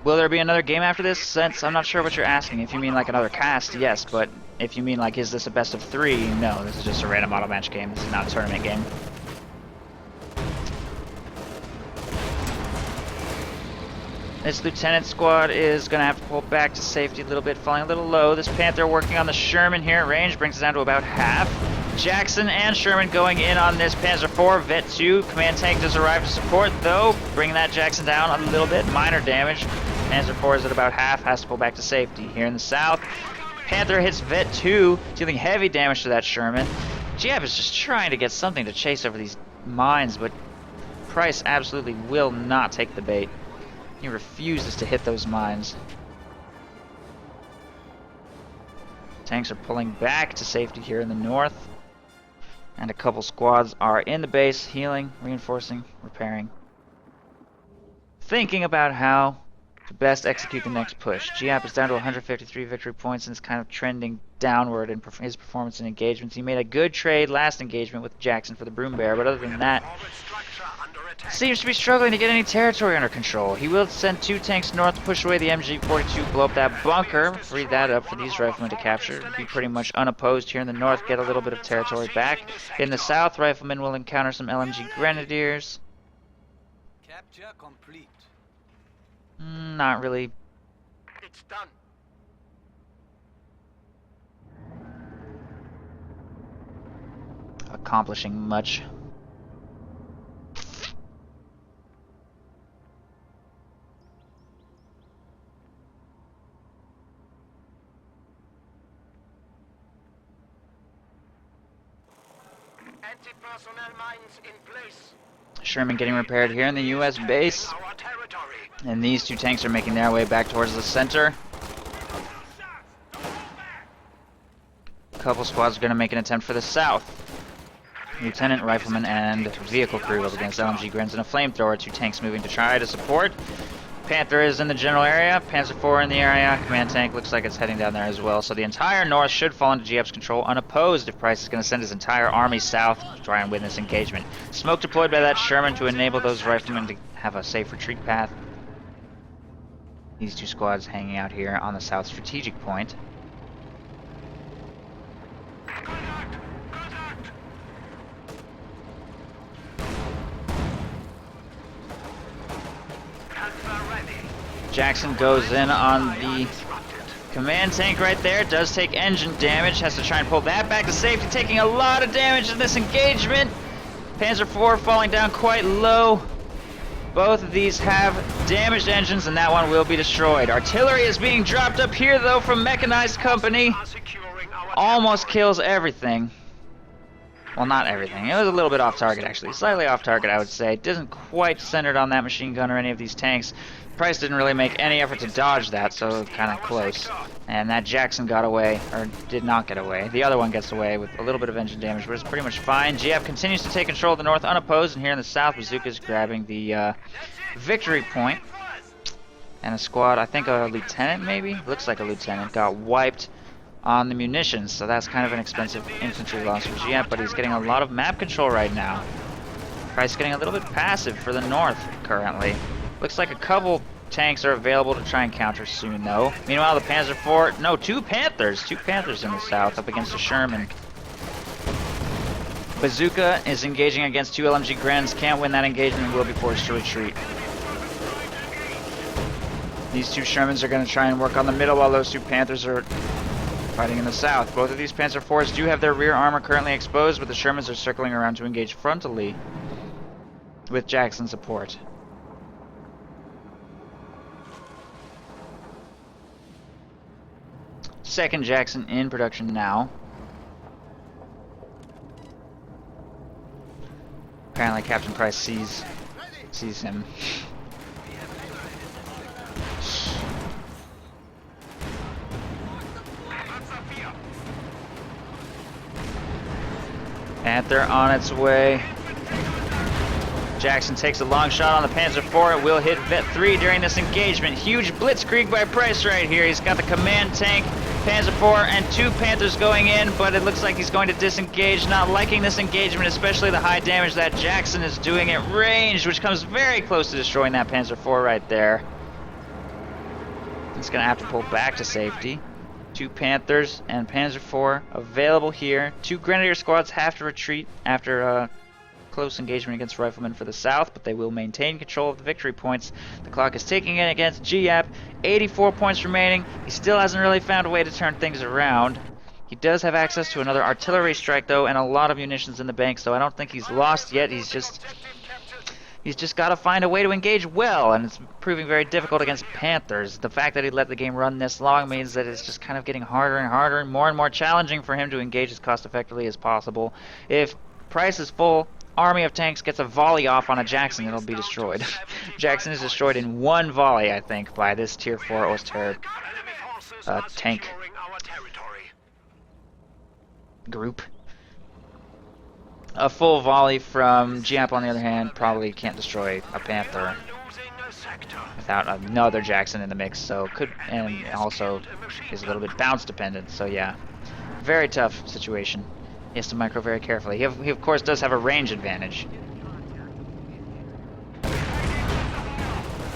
Will there be another game after this? Since I'm not sure what you're asking. If you mean like another cast, yes, but if you mean like is this a best of 3, no, this is just a random auto match game. This is not a tournament game. This lieutenant squad is going to have to pull back to safety a little bit, falling a little low. This Panther working on the Sherman here at range brings it down to about half. Jackson and Sherman going in on this Panzer IV. Vet 2 command tank does arrive to support, though, bringing that Jackson down a little bit. Minor damage. Panzer IV is at about half, has to pull back to safety. Here in the south, Panther hits Vet 2, dealing heavy damage to that Sherman. Giap is just trying to get something to chase over these mines, but Price absolutely will not take the bait. He refuses to hit those mines. Tanks are pulling back to safety here in the north. And a couple squads are in the base, healing, reinforcing, repairing. Thinking about how to best execute the next push. Giap is down to 153 victory points and is kind of trending downward in his performance and engagements. He made a good trade last engagement with Jackson for the Broom Bear, but other than that, seems to be struggling to get any territory under control. He will send 2 tanks north to push away the MG-42, blow up that bunker, free that up for these riflemen to capture. Be pretty much unopposed here in the north, get a little bit of territory back. In the south, riflemen will encounter some LMG Grenadiers. Capture complete. Not really. It's done. Accomplishing much. Anti-personnel mines in place. Sherman getting repaired here in the U.S. base. Our territory. And these 2 tanks are making their way back towards the center. A couple squads are going to make an attempt for the south. Lieutenant, rifleman, and vehicle crew up against LMG Grens and a flamethrower. 2 tanks moving to try to support. Panther is in the general area. Panzer IV in the area. Command tank looks like it's heading down there as well. So the entire north should fall into Giap's control unopposed if Price is going to send his entire army south to try and win this engagement. Smoke deployed by that Sherman to enable those riflemen to have a safe retreat path. These 2 squads hanging out here on the south strategic point. Jackson goes in on the command tank right there. Does take engine damage. Has to try and pull that back to safety. Taking a lot of damage in this engagement. Panzer IV falling down quite low. Both of these have damaged engines, and that one will be destroyed. Artillery is being dropped up here, though, from Mechanized Company. Almost kills everything. Well, not everything. It was a little bit off target, actually. Slightly off target, I would say. It isn't quite centered on that machine gun or any of these tanks. Price didn't really make any effort to dodge that, so kind of close. And that Jackson got away, or did not get away. The other one gets away with a little bit of engine damage, but it's pretty much fine. Giap continues to take control of the north unopposed, and here in the south, Bazooka's grabbing the victory point. And a squad, I think a lieutenant maybe? Looks like a lieutenant, got wiped on the munitions, so that's kind of an expensive infantry loss for Giap, but he's getting a lot of map control right now. Price getting a little bit passive for the north currently. Looks like a couple tanks are available to try and counter soon, though. Meanwhile, the Panzer IV, no, 2 Panthers in the south up against a Sherman. Bazooka is engaging against 2 LMG Grens, can't win that engagement and will be forced to retreat. These 2 Shermans are going to try and work on the middle while those 2 Panthers are fighting in the south. Both of these Panzer IVs do have their rear armor currently exposed, but the Shermans are circling around to engage frontally with Jackson support. Second Jackson in production now. Apparently CaptainSPrice sees him. Panther on its way. Jackson takes a long shot on the Panzer IV. It will hit Vet 3 during this engagement. Huge blitzkrieg by Price right here. He's got the command tank, Panzer IV, and 2 Panthers going in, but it looks like he's going to disengage. Not liking this engagement, especially the high damage that Jackson is doing at range, which comes very close to destroying that Panzer IV right there. He's going to have to pull back to safety. 2 Panthers and Panzer IV available here. 2 Grenadier squads have to retreat after close engagement against riflemen for the south, but they will maintain control of the victory points. The clock is ticking in against Giap. 84 points remaining. He still hasn't really found a way to turn things around. He does have access to another artillery strike, though, and a lot of munitions in the bank, so I don't think he's lost yet. He's just got to find a way to engage well, and it's proving very difficult against Panthers. The fact that he let the game run this long means that it's just kind of getting harder and harder and more challenging for him to engage as cost effectively as possible. If Price is full army of tanks gets a volley off on a Jackson, it'll be destroyed. Jackson is destroyed in 1 volley, I think, by this Tier 4 Oster tank group. A full volley from Giap, on the other hand, probably can't destroy a Panther. without another Jackson in the mix. So could, and also is a little bit bounce dependent. So yeah, very tough situation. He has to micro very carefully. He of course does have a range advantage.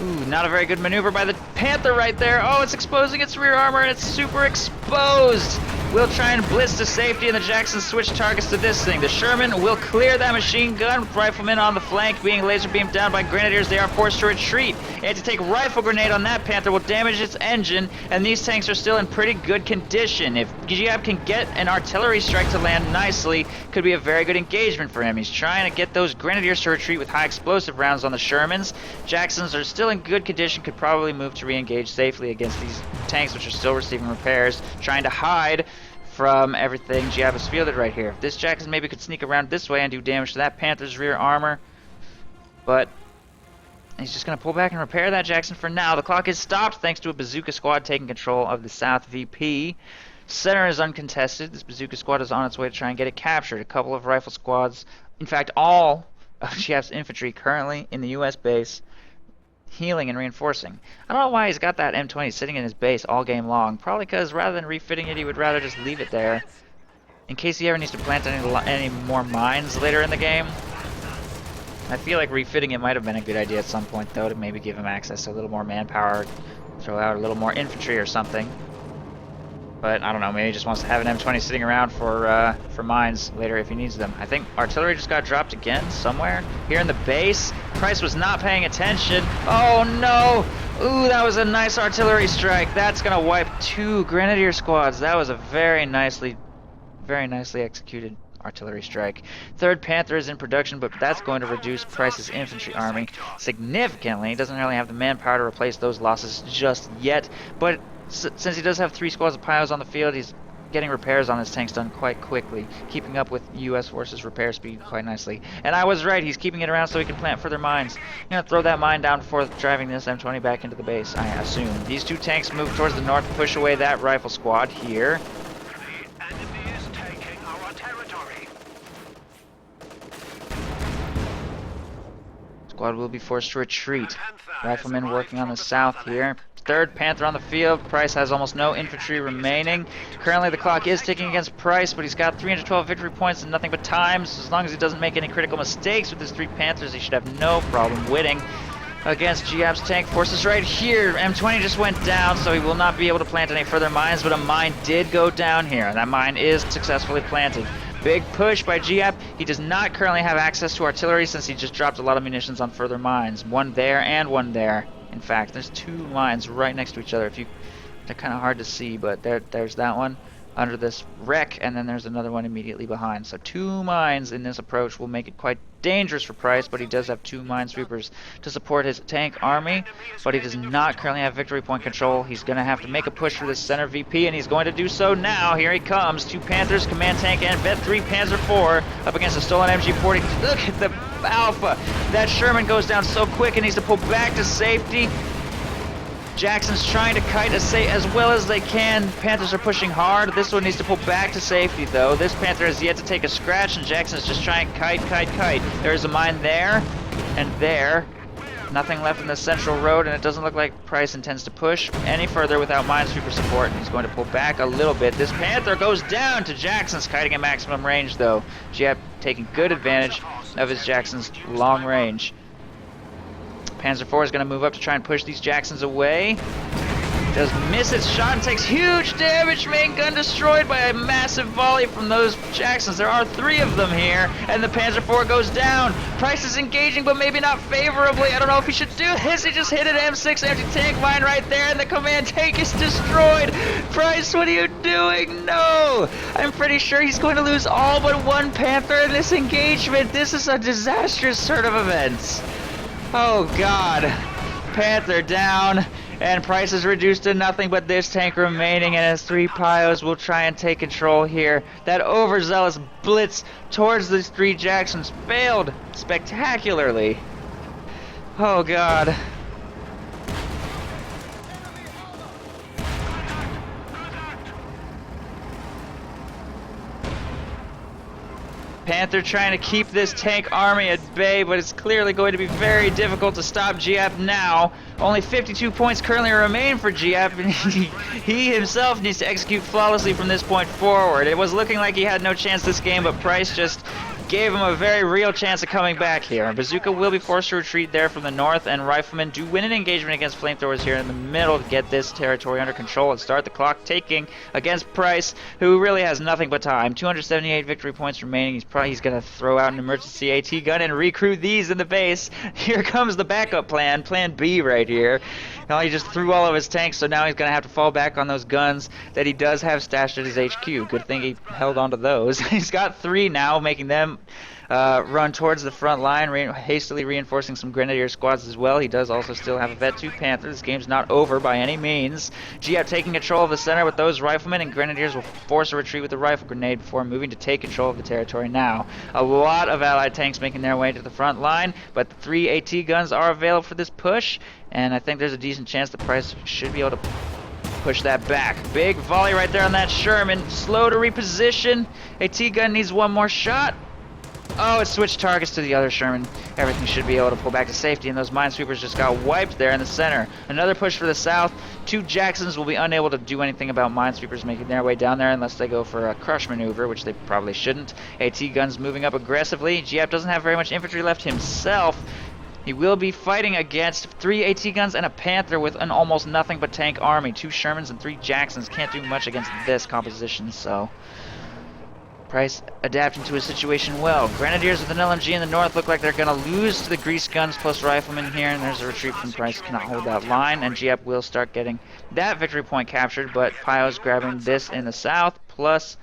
Ooh, not a very good maneuver by the Panther right there. Oh, it's exposing its rear armor, and it's super exposed. We'll try and blitz to safety, and the Jackson switch targets to this thing. The Sherman will clear that machine gun. Riflemen on the flank being laser beamed down by Grenadiers. They are forced to retreat. Anti-tank rifle grenade on that Panther will damage its engine, and these tanks are still in pretty good condition. If Giap can get an artillery strike to land nicely, could be a very good engagement for him. He's trying to get those Grenadiers to retreat with high explosive rounds on the Shermans. Jacksons are still in good condition, could probably move to re-engage safely against these tanks, which are still receiving repairs, trying to hide from everything Giap has fielded right here. This Jackson maybe could sneak around this way and do damage to that Panther's rear armor, but he's just going to pull back and repair that Jackson for now. The clock is stopped thanks to a bazooka squad taking control of the South VP. Center is uncontested. This bazooka squad is on its way to try and get it captured. A couple of rifle squads, in fact all of Giap's infantry currently in the US base, healing and reinforcing. I don't know why he's got that M20 sitting in his base all game long. Probably because rather than refitting it, he would rather just leave it there in case he ever needs to plant any more mines later in the game. I feel like refitting it might have been a good idea at some point, though, to maybe give him access to a little more manpower, throw out a little more infantry or something. But I don't know, maybe he just wants to have an M20 sitting around for mines later if he needs them. I think artillery just got dropped again somewhere here in the base. Price was not paying attention. Oh no! Ooh, that was a nice artillery strike. That's gonna wipe 2 Grenadier squads. That was a very nicely executed artillery strike. 3rd Panther is in production, but that's going to reduce Price's infantry army significantly. He doesn't really have the manpower to replace those losses just yet, but since he does have 3 squads of Pios on the field, he's getting repairs on his tanks done quite quickly, keeping up with U.S. forces repair speed quite nicely. And I was right, he's keeping it around so he can plant further mines. I'm going to throw that mine down before driving this M20 back into the base, I assume. These 2 tanks move towards the north to push away that rifle squad here. The enemy is taking our territory. Squad will be forced to retreat. Riflemen working on the south here. 3rd Panther on the field. Price has almost no infantry remaining. Currently the clock is ticking against Price, but he's got 312 victory points and nothing but time. So as long as he doesn't make any critical mistakes with his 3 Panthers, he should have no problem winning against Giap's tank forces right here. M20 just went down, so he will not be able to plant any further mines, but a mine did go down here, and that mine is successfully planted. Big push by Giap. He does not currently have access to artillery since he just dropped a lot of munitions on further mines. One there and one there. In fact, there's 2 mines right next to each other. They're kind of hard to see, but there's that one under this wreck, and then there's another one immediately behind. So 2 mines in this approach will make it quite dangerous for Price, but he does have 2 minesweepers to support his tank army, but he does not currently have victory point control. He's going to have to make a push for this center VP, and he's going to do so now. Here he comes. 2 Panthers, command tank, and Vet 3 Panzer IV up against a stolen MG40. Look at the alpha. That Sherman goes down so quick and needs to pull back to safety. Jackson's trying to kite as well as they can. Panthers are pushing hard. This one needs to pull back to safety, though. This Panther has yet to take a scratch, and Jackson's just trying to kite. There's a mine there and there. Nothing left in the central road, and it doesn't look like Price intends to push any further without minesweeper support. He's going to pull back a little bit. This Panther goes down to Jackson's kiting at maximum range, though. Giap taking good advantage of his Jackson's long range. Panzer IV is going to move up to try and push these Jacksons away. Does miss its shot and takes huge damage. Main gun destroyed by a massive volley from those Jacksons. There are 3 of them here, and the Panzer IV goes down. Price is engaging, but maybe not favorably. I don't know if he should do this. He just hit an M6 anti-tank mine right there, and the command tank is destroyed. Price, what are you doing? No! I'm pretty sure he's going to lose all but 1 Panther in this engagement. This is a disastrous turn of events. Oh god. Panther down, and Price is reduced to nothing but this tank remaining, and his 3 Pios will try and take control here. That overzealous blitz towards these 3 Jacksons failed spectacularly. Oh god. Panther trying to keep this tank army at bay, but it's clearly going to be very difficult to stop Giap now. Only 52 points currently remain for Giap, and he himself needs to execute flawlessly from this point forward. It was looking like he had no chance this game, but Price just gave him a very real chance of coming back here. Bazooka will be forced to retreat there from the north, and Riflemen do win an engagement against Flamethrowers here in the middle to get this territory under control and start the clock ticking against Price, who really has nothing but time. 278 victory points remaining. He's going to throw out an emergency AT gun and recrew these in the base. Here comes the backup plan, Plan B right here. Now he just threw all of his tanks, so now he's going to have to fall back on those guns that he does have stashed at his HQ. Good thing he held on to those. He's got 3 now, making them run towards the front line, hastily reinforcing some Grenadier squads as well. He does also still have a Vet 2 Panther. This game's not over by any means. Giap taking control of the center with those Riflemen, and Grenadiers will force a retreat with the Rifle Grenade before moving to take control of the territory now. A lot of Allied tanks making their way to the front line, but the 3 AT guns are available for this push, and I think there's a decent chance that Price should be able to push that back. Big volley right there on that Sherman. Slow to reposition. AT gun needs one more shot. Oh, it switched targets to the other Sherman. Everything should be able to pull back to safety, and those minesweepers just got wiped there in the center. Another push for the south. 2 Jacksons will be unable to do anything about minesweepers making their way down there unless they go for a crush maneuver, which they probably shouldn't. AT guns moving up aggressively. Giap doesn't have very much infantry left himself. He will be fighting against 3 AT guns and a Panther with an almost nothing but tank army. 2 Shermans and 3 Jacksons can't do much against this composition, so Price adapting to his situation well. Grenadiers with an LMG in the north look like they're going to lose to the grease guns plus Riflemen here, and there's a retreat from Price. Cannot hold that line, and Giap will start getting that victory point captured, but Pio's grabbing this in the south, plus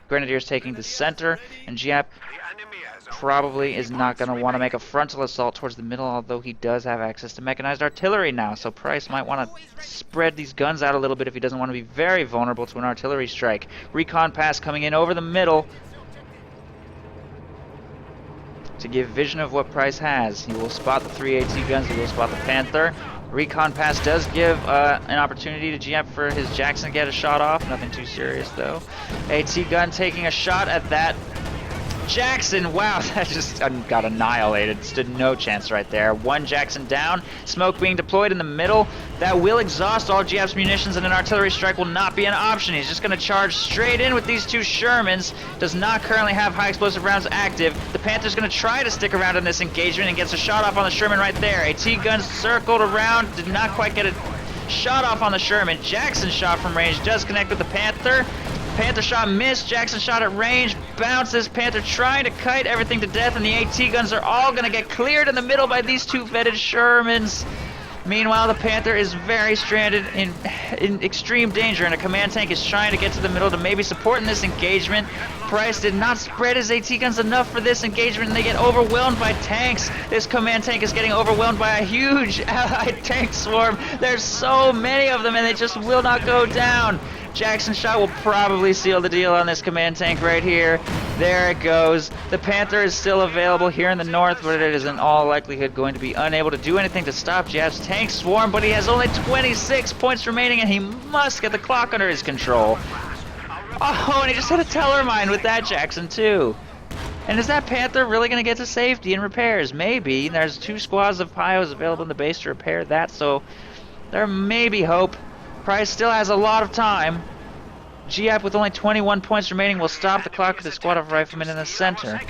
Grenadiers taking the center, and Giap probably is not going to want to make a frontal assault towards the middle, although he does have access to mechanized artillery now, so Price might want to spread these guns out a little bit if he doesn't want to be very vulnerable to an artillery strike. Recon pass coming in over the middle to give vision of what Price has. He will spot the 3 AT guns, he will spot the Panther. Recon pass does give an opportunity to Giap for his Jackson to get a shot off. Nothing too serious though. AT gun taking a shot at that Jackson. Wow, that just got annihilated. Stood no chance right there. 1 Jackson down. Smoke being deployed in the middle. That will exhaust all Giap's munitions, and an artillery strike will not be an option. He's just going to charge straight in with these 2 Shermans. Does not currently have high explosive rounds active. The Panther's going to try to stick around in this engagement and gets a shot off on the Sherman right there. AT guns circled around. Did not quite get a shot off on the Sherman. Jackson's shot from range does connect with the Panther. Panther shot missed, Jackson shot at range, bounces, Panther trying to kite everything to death, and the AT guns are all going to get cleared in the middle by these 2 vetted Shermans. Meanwhile, the Panther is very stranded in extreme danger, and a command tank is trying to get to the middle to maybe support in this engagement. Price did not spread his AT guns enough for this engagement, and they get overwhelmed by tanks. This command tank is getting overwhelmed by a huge allied tank swarm. There's so many of them, and they just will not go down. Jackson shot will probably seal the deal on this command tank right here. There it goes. The Panther is still available here in the north, but it is in all likelihood going to be unable to do anything to stop Giap's tank swarm, but he has only 26 points remaining, and he must get the clock under his control. Oh, and he just hit a teller mine with that Jackson, too. And is that Panther really going to get to safety and repairs? Maybe. There's 2 squads of Pios available in the base to repair that, so there may be hope. Price still has a lot of time. Giap with only 21 points remaining will stop the clock with a squad of Riflemen in the center.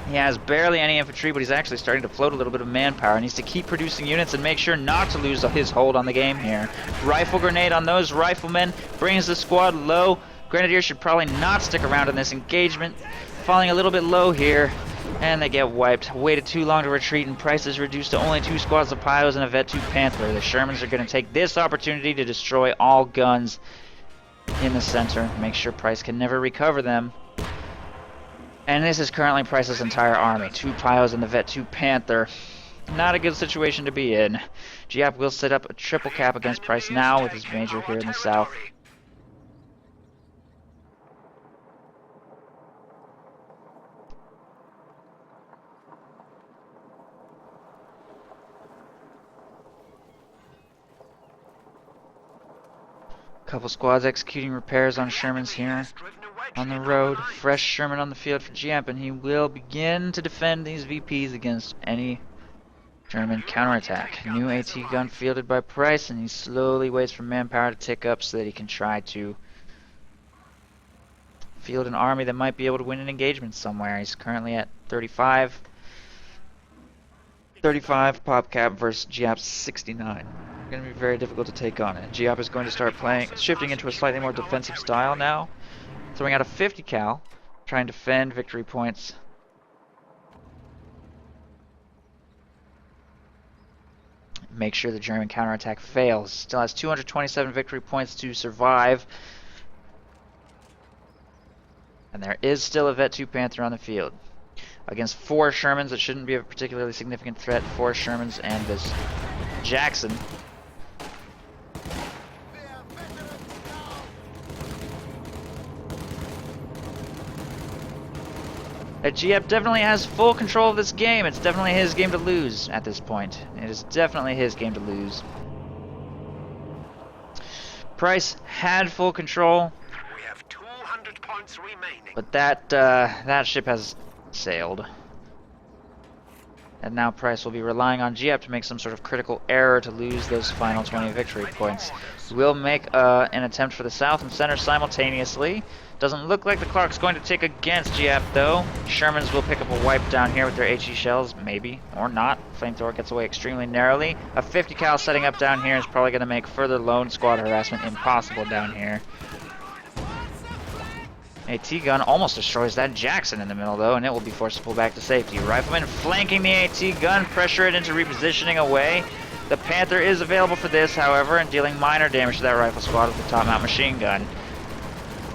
He has barely any infantry, but he's actually starting to float a little bit of manpower. He needs to keep producing units and make sure not to lose his hold on the game here. Rifle grenade on those Riflemen brings the squad low. Grenadiers should probably not stick around in this engagement. Falling a little bit low here, and they get wiped. Waited too long to retreat, and Price is reduced to only 2 squads of Pios and a Vet 2 Panther. The Shermans are going to take this opportunity to destroy all guns in the center. Make sure Price can never recover them. And this is currently Price's entire army. 2 Pios and the Vet 2 Panther. Not a good situation to be in. Giap will set up a triple cap against Price now with his major here in the south. Couple squads executing repairs on Shermans here. on the road. Fresh Sherman on the field for Giap, and he will begin to defend these VPs against any German counterattack. New AT gun fielded by Price, and he slowly waits for manpower to tick up so that he can try to field an army that might be able to win an engagement somewhere. He's currently at 35. 35 pop cap versus Giap's 69. Going to be very difficult to take on it. Giap is going to start shifting into a slightly more defensive style now, throwing out a 50 cal, trying to defend victory points. Make sure the German counterattack fails. Still has 227 victory points to survive. And there is still a Vet 2 Panther on the field. Against 4 Shermans, it shouldn't be a particularly significant threat. 4 Shermans and this Jackson. Giap definitely has full control of this game. It's definitely his game to lose at this point. It is definitely his game to lose. Price had full control. We have 200 points remaining. But that ship has sailed. And now Price will be relying on Giap to make some sort of critical error to lose those final 20 victory points. He will make an attempt for the south and center simultaneously. Doesn't look like the clock's going to tick against Giap though. Shermans will pick up a wipe down here with their HE shells, maybe, or not. Flamethrower gets away extremely narrowly. A 50 cal setting up down here is probably going to make further lone squad harassment impossible down here. AT gun almost destroys that Jackson in the middle though, and it will be forced to pull back to safety. Rifleman flanking the AT gun, pressure it into repositioning away. The Panther is available for this, however, and dealing minor damage to that rifle squad with the top mount machine gun.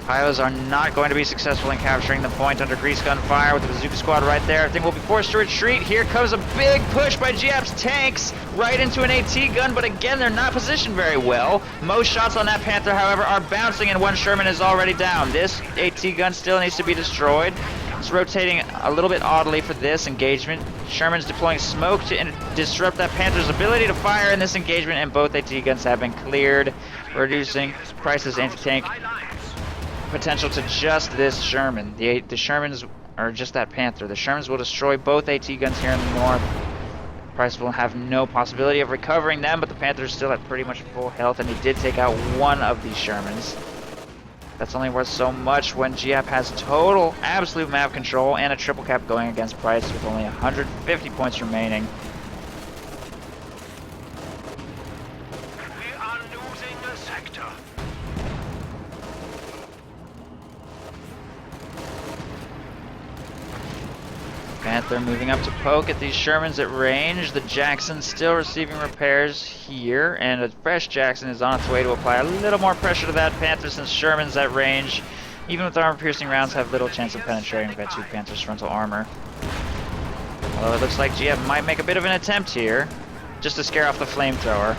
Pios are not going to be successful in capturing the point under grease gun fire with the bazooka squad right there. Everything will be forced to retreat. Here comes a big push by Giap's tanks right into an AT gun, but again, they're not positioned very well. Most shots on that Panther, however, are bouncing, and one Sherman is already down. This AT gun still needs to be destroyed. It's rotating a little bit oddly for this engagement. Sherman's deploying smoke to disrupt that Panther's ability to fire in this engagement, and both AT guns have been cleared, reducing Price's anti-tank potential to just this Sherman. The Shermans are just that Panther. The Shermans will destroy both AT guns here in the north. Price will have no possibility of recovering them, but the Panther is still at pretty much full health, and he did take out one of these Shermans. That's only worth so much when Giap has total, absolute map control and a triple cap going against Price with only 150 points remaining. We are losing the sector. Panther moving up to poke at these Shermans at range. The Jackson still receiving repairs here, and a fresh Jackson is on its way to apply a little more pressure to that Panther since Sherman's at range, even with armor-piercing rounds, have little chance of penetrating Vet 2 Panther's frontal armor. Although it looks like Giap might make a bit of an attempt here, just to scare off the Flamethrower.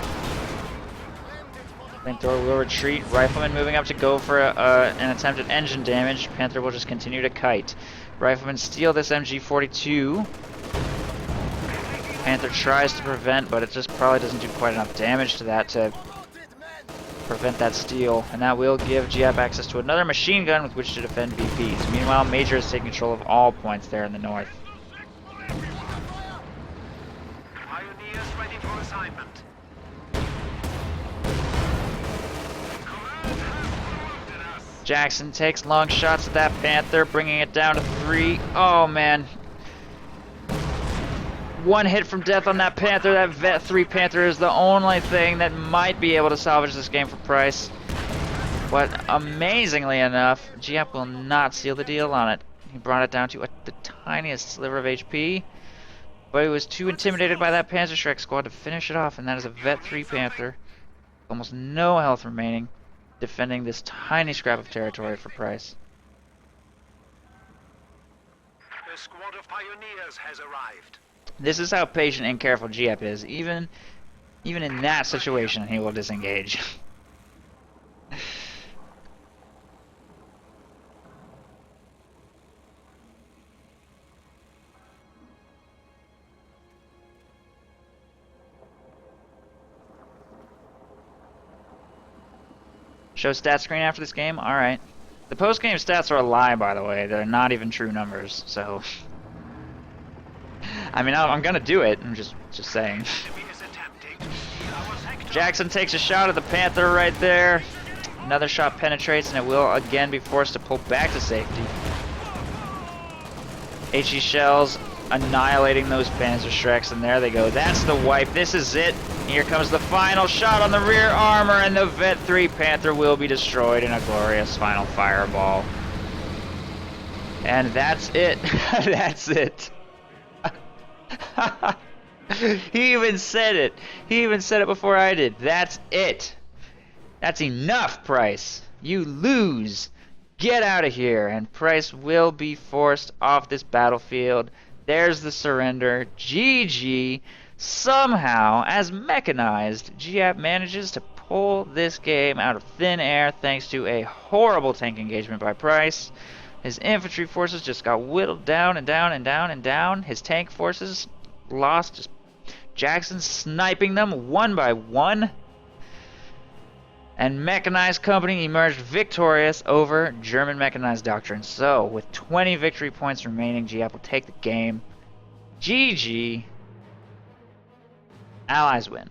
Flamethrower will retreat. Rifleman moving up to go for an attempt at engine damage. Panther will just continue to kite. Riflemen steal this MG42. Panther tries to prevent, but it just probably doesn't do quite enough damage to that to prevent that steal. And that will give Giap access to another machine gun with which to defend VPs. Meanwhile, Major is taking control of all points there in the north. Pioneers ready for assignment. Jackson takes long shots at that Panther, bringing it down to 3. Oh, man. One hit from death on that Panther. That Vet 3 Panther is the only thing that might be able to salvage this game for Price. But amazingly enough, Giap will not seal the deal on it. He brought it down to the tiniest sliver of HP. But he was too intimidated by that Panzer Shrek squad to finish it off, and that is a Vet 3 Panther. Almost no health remaining, defending this tiny scrap of territory for Price. A squad of pioneers has arrived. This is how patient and careful Giap is. Even in that situation, he will disengage. Show stat screen after this game? Alright. The post-game stats are a lie, by the way. They're not even true numbers, so... I mean, I'm gonna do it. I'm just saying. Enemy is attempting to steal our sector. Jackson takes a shot at the Panther right there. Another shot penetrates, and it will again be forced to pull back to safety. HE shells annihilating those Panzerschrecks, and there they go. That's the wipe. This is it. Here comes the final shot on the rear armor, and the Vet 3 Panther will be destroyed in a glorious final fireball. And that's it. That's it. He even said it. He even said it before I did. That's it. That's enough, Price. You lose. Get out of here. And Price will be forced off this battlefield. There's the surrender. GG. Somehow, as mechanized, Giap manages to pull this game out of thin air thanks to a horrible tank engagement by Price. His infantry forces just got whittled down and down and down and down. His tank forces lost. Just Jackson sniping them one by one. And Mechanized Company emerged victorious over German Mechanized Doctrine. So, with 20 victory points remaining, Giap will take the game. GG. Allies win.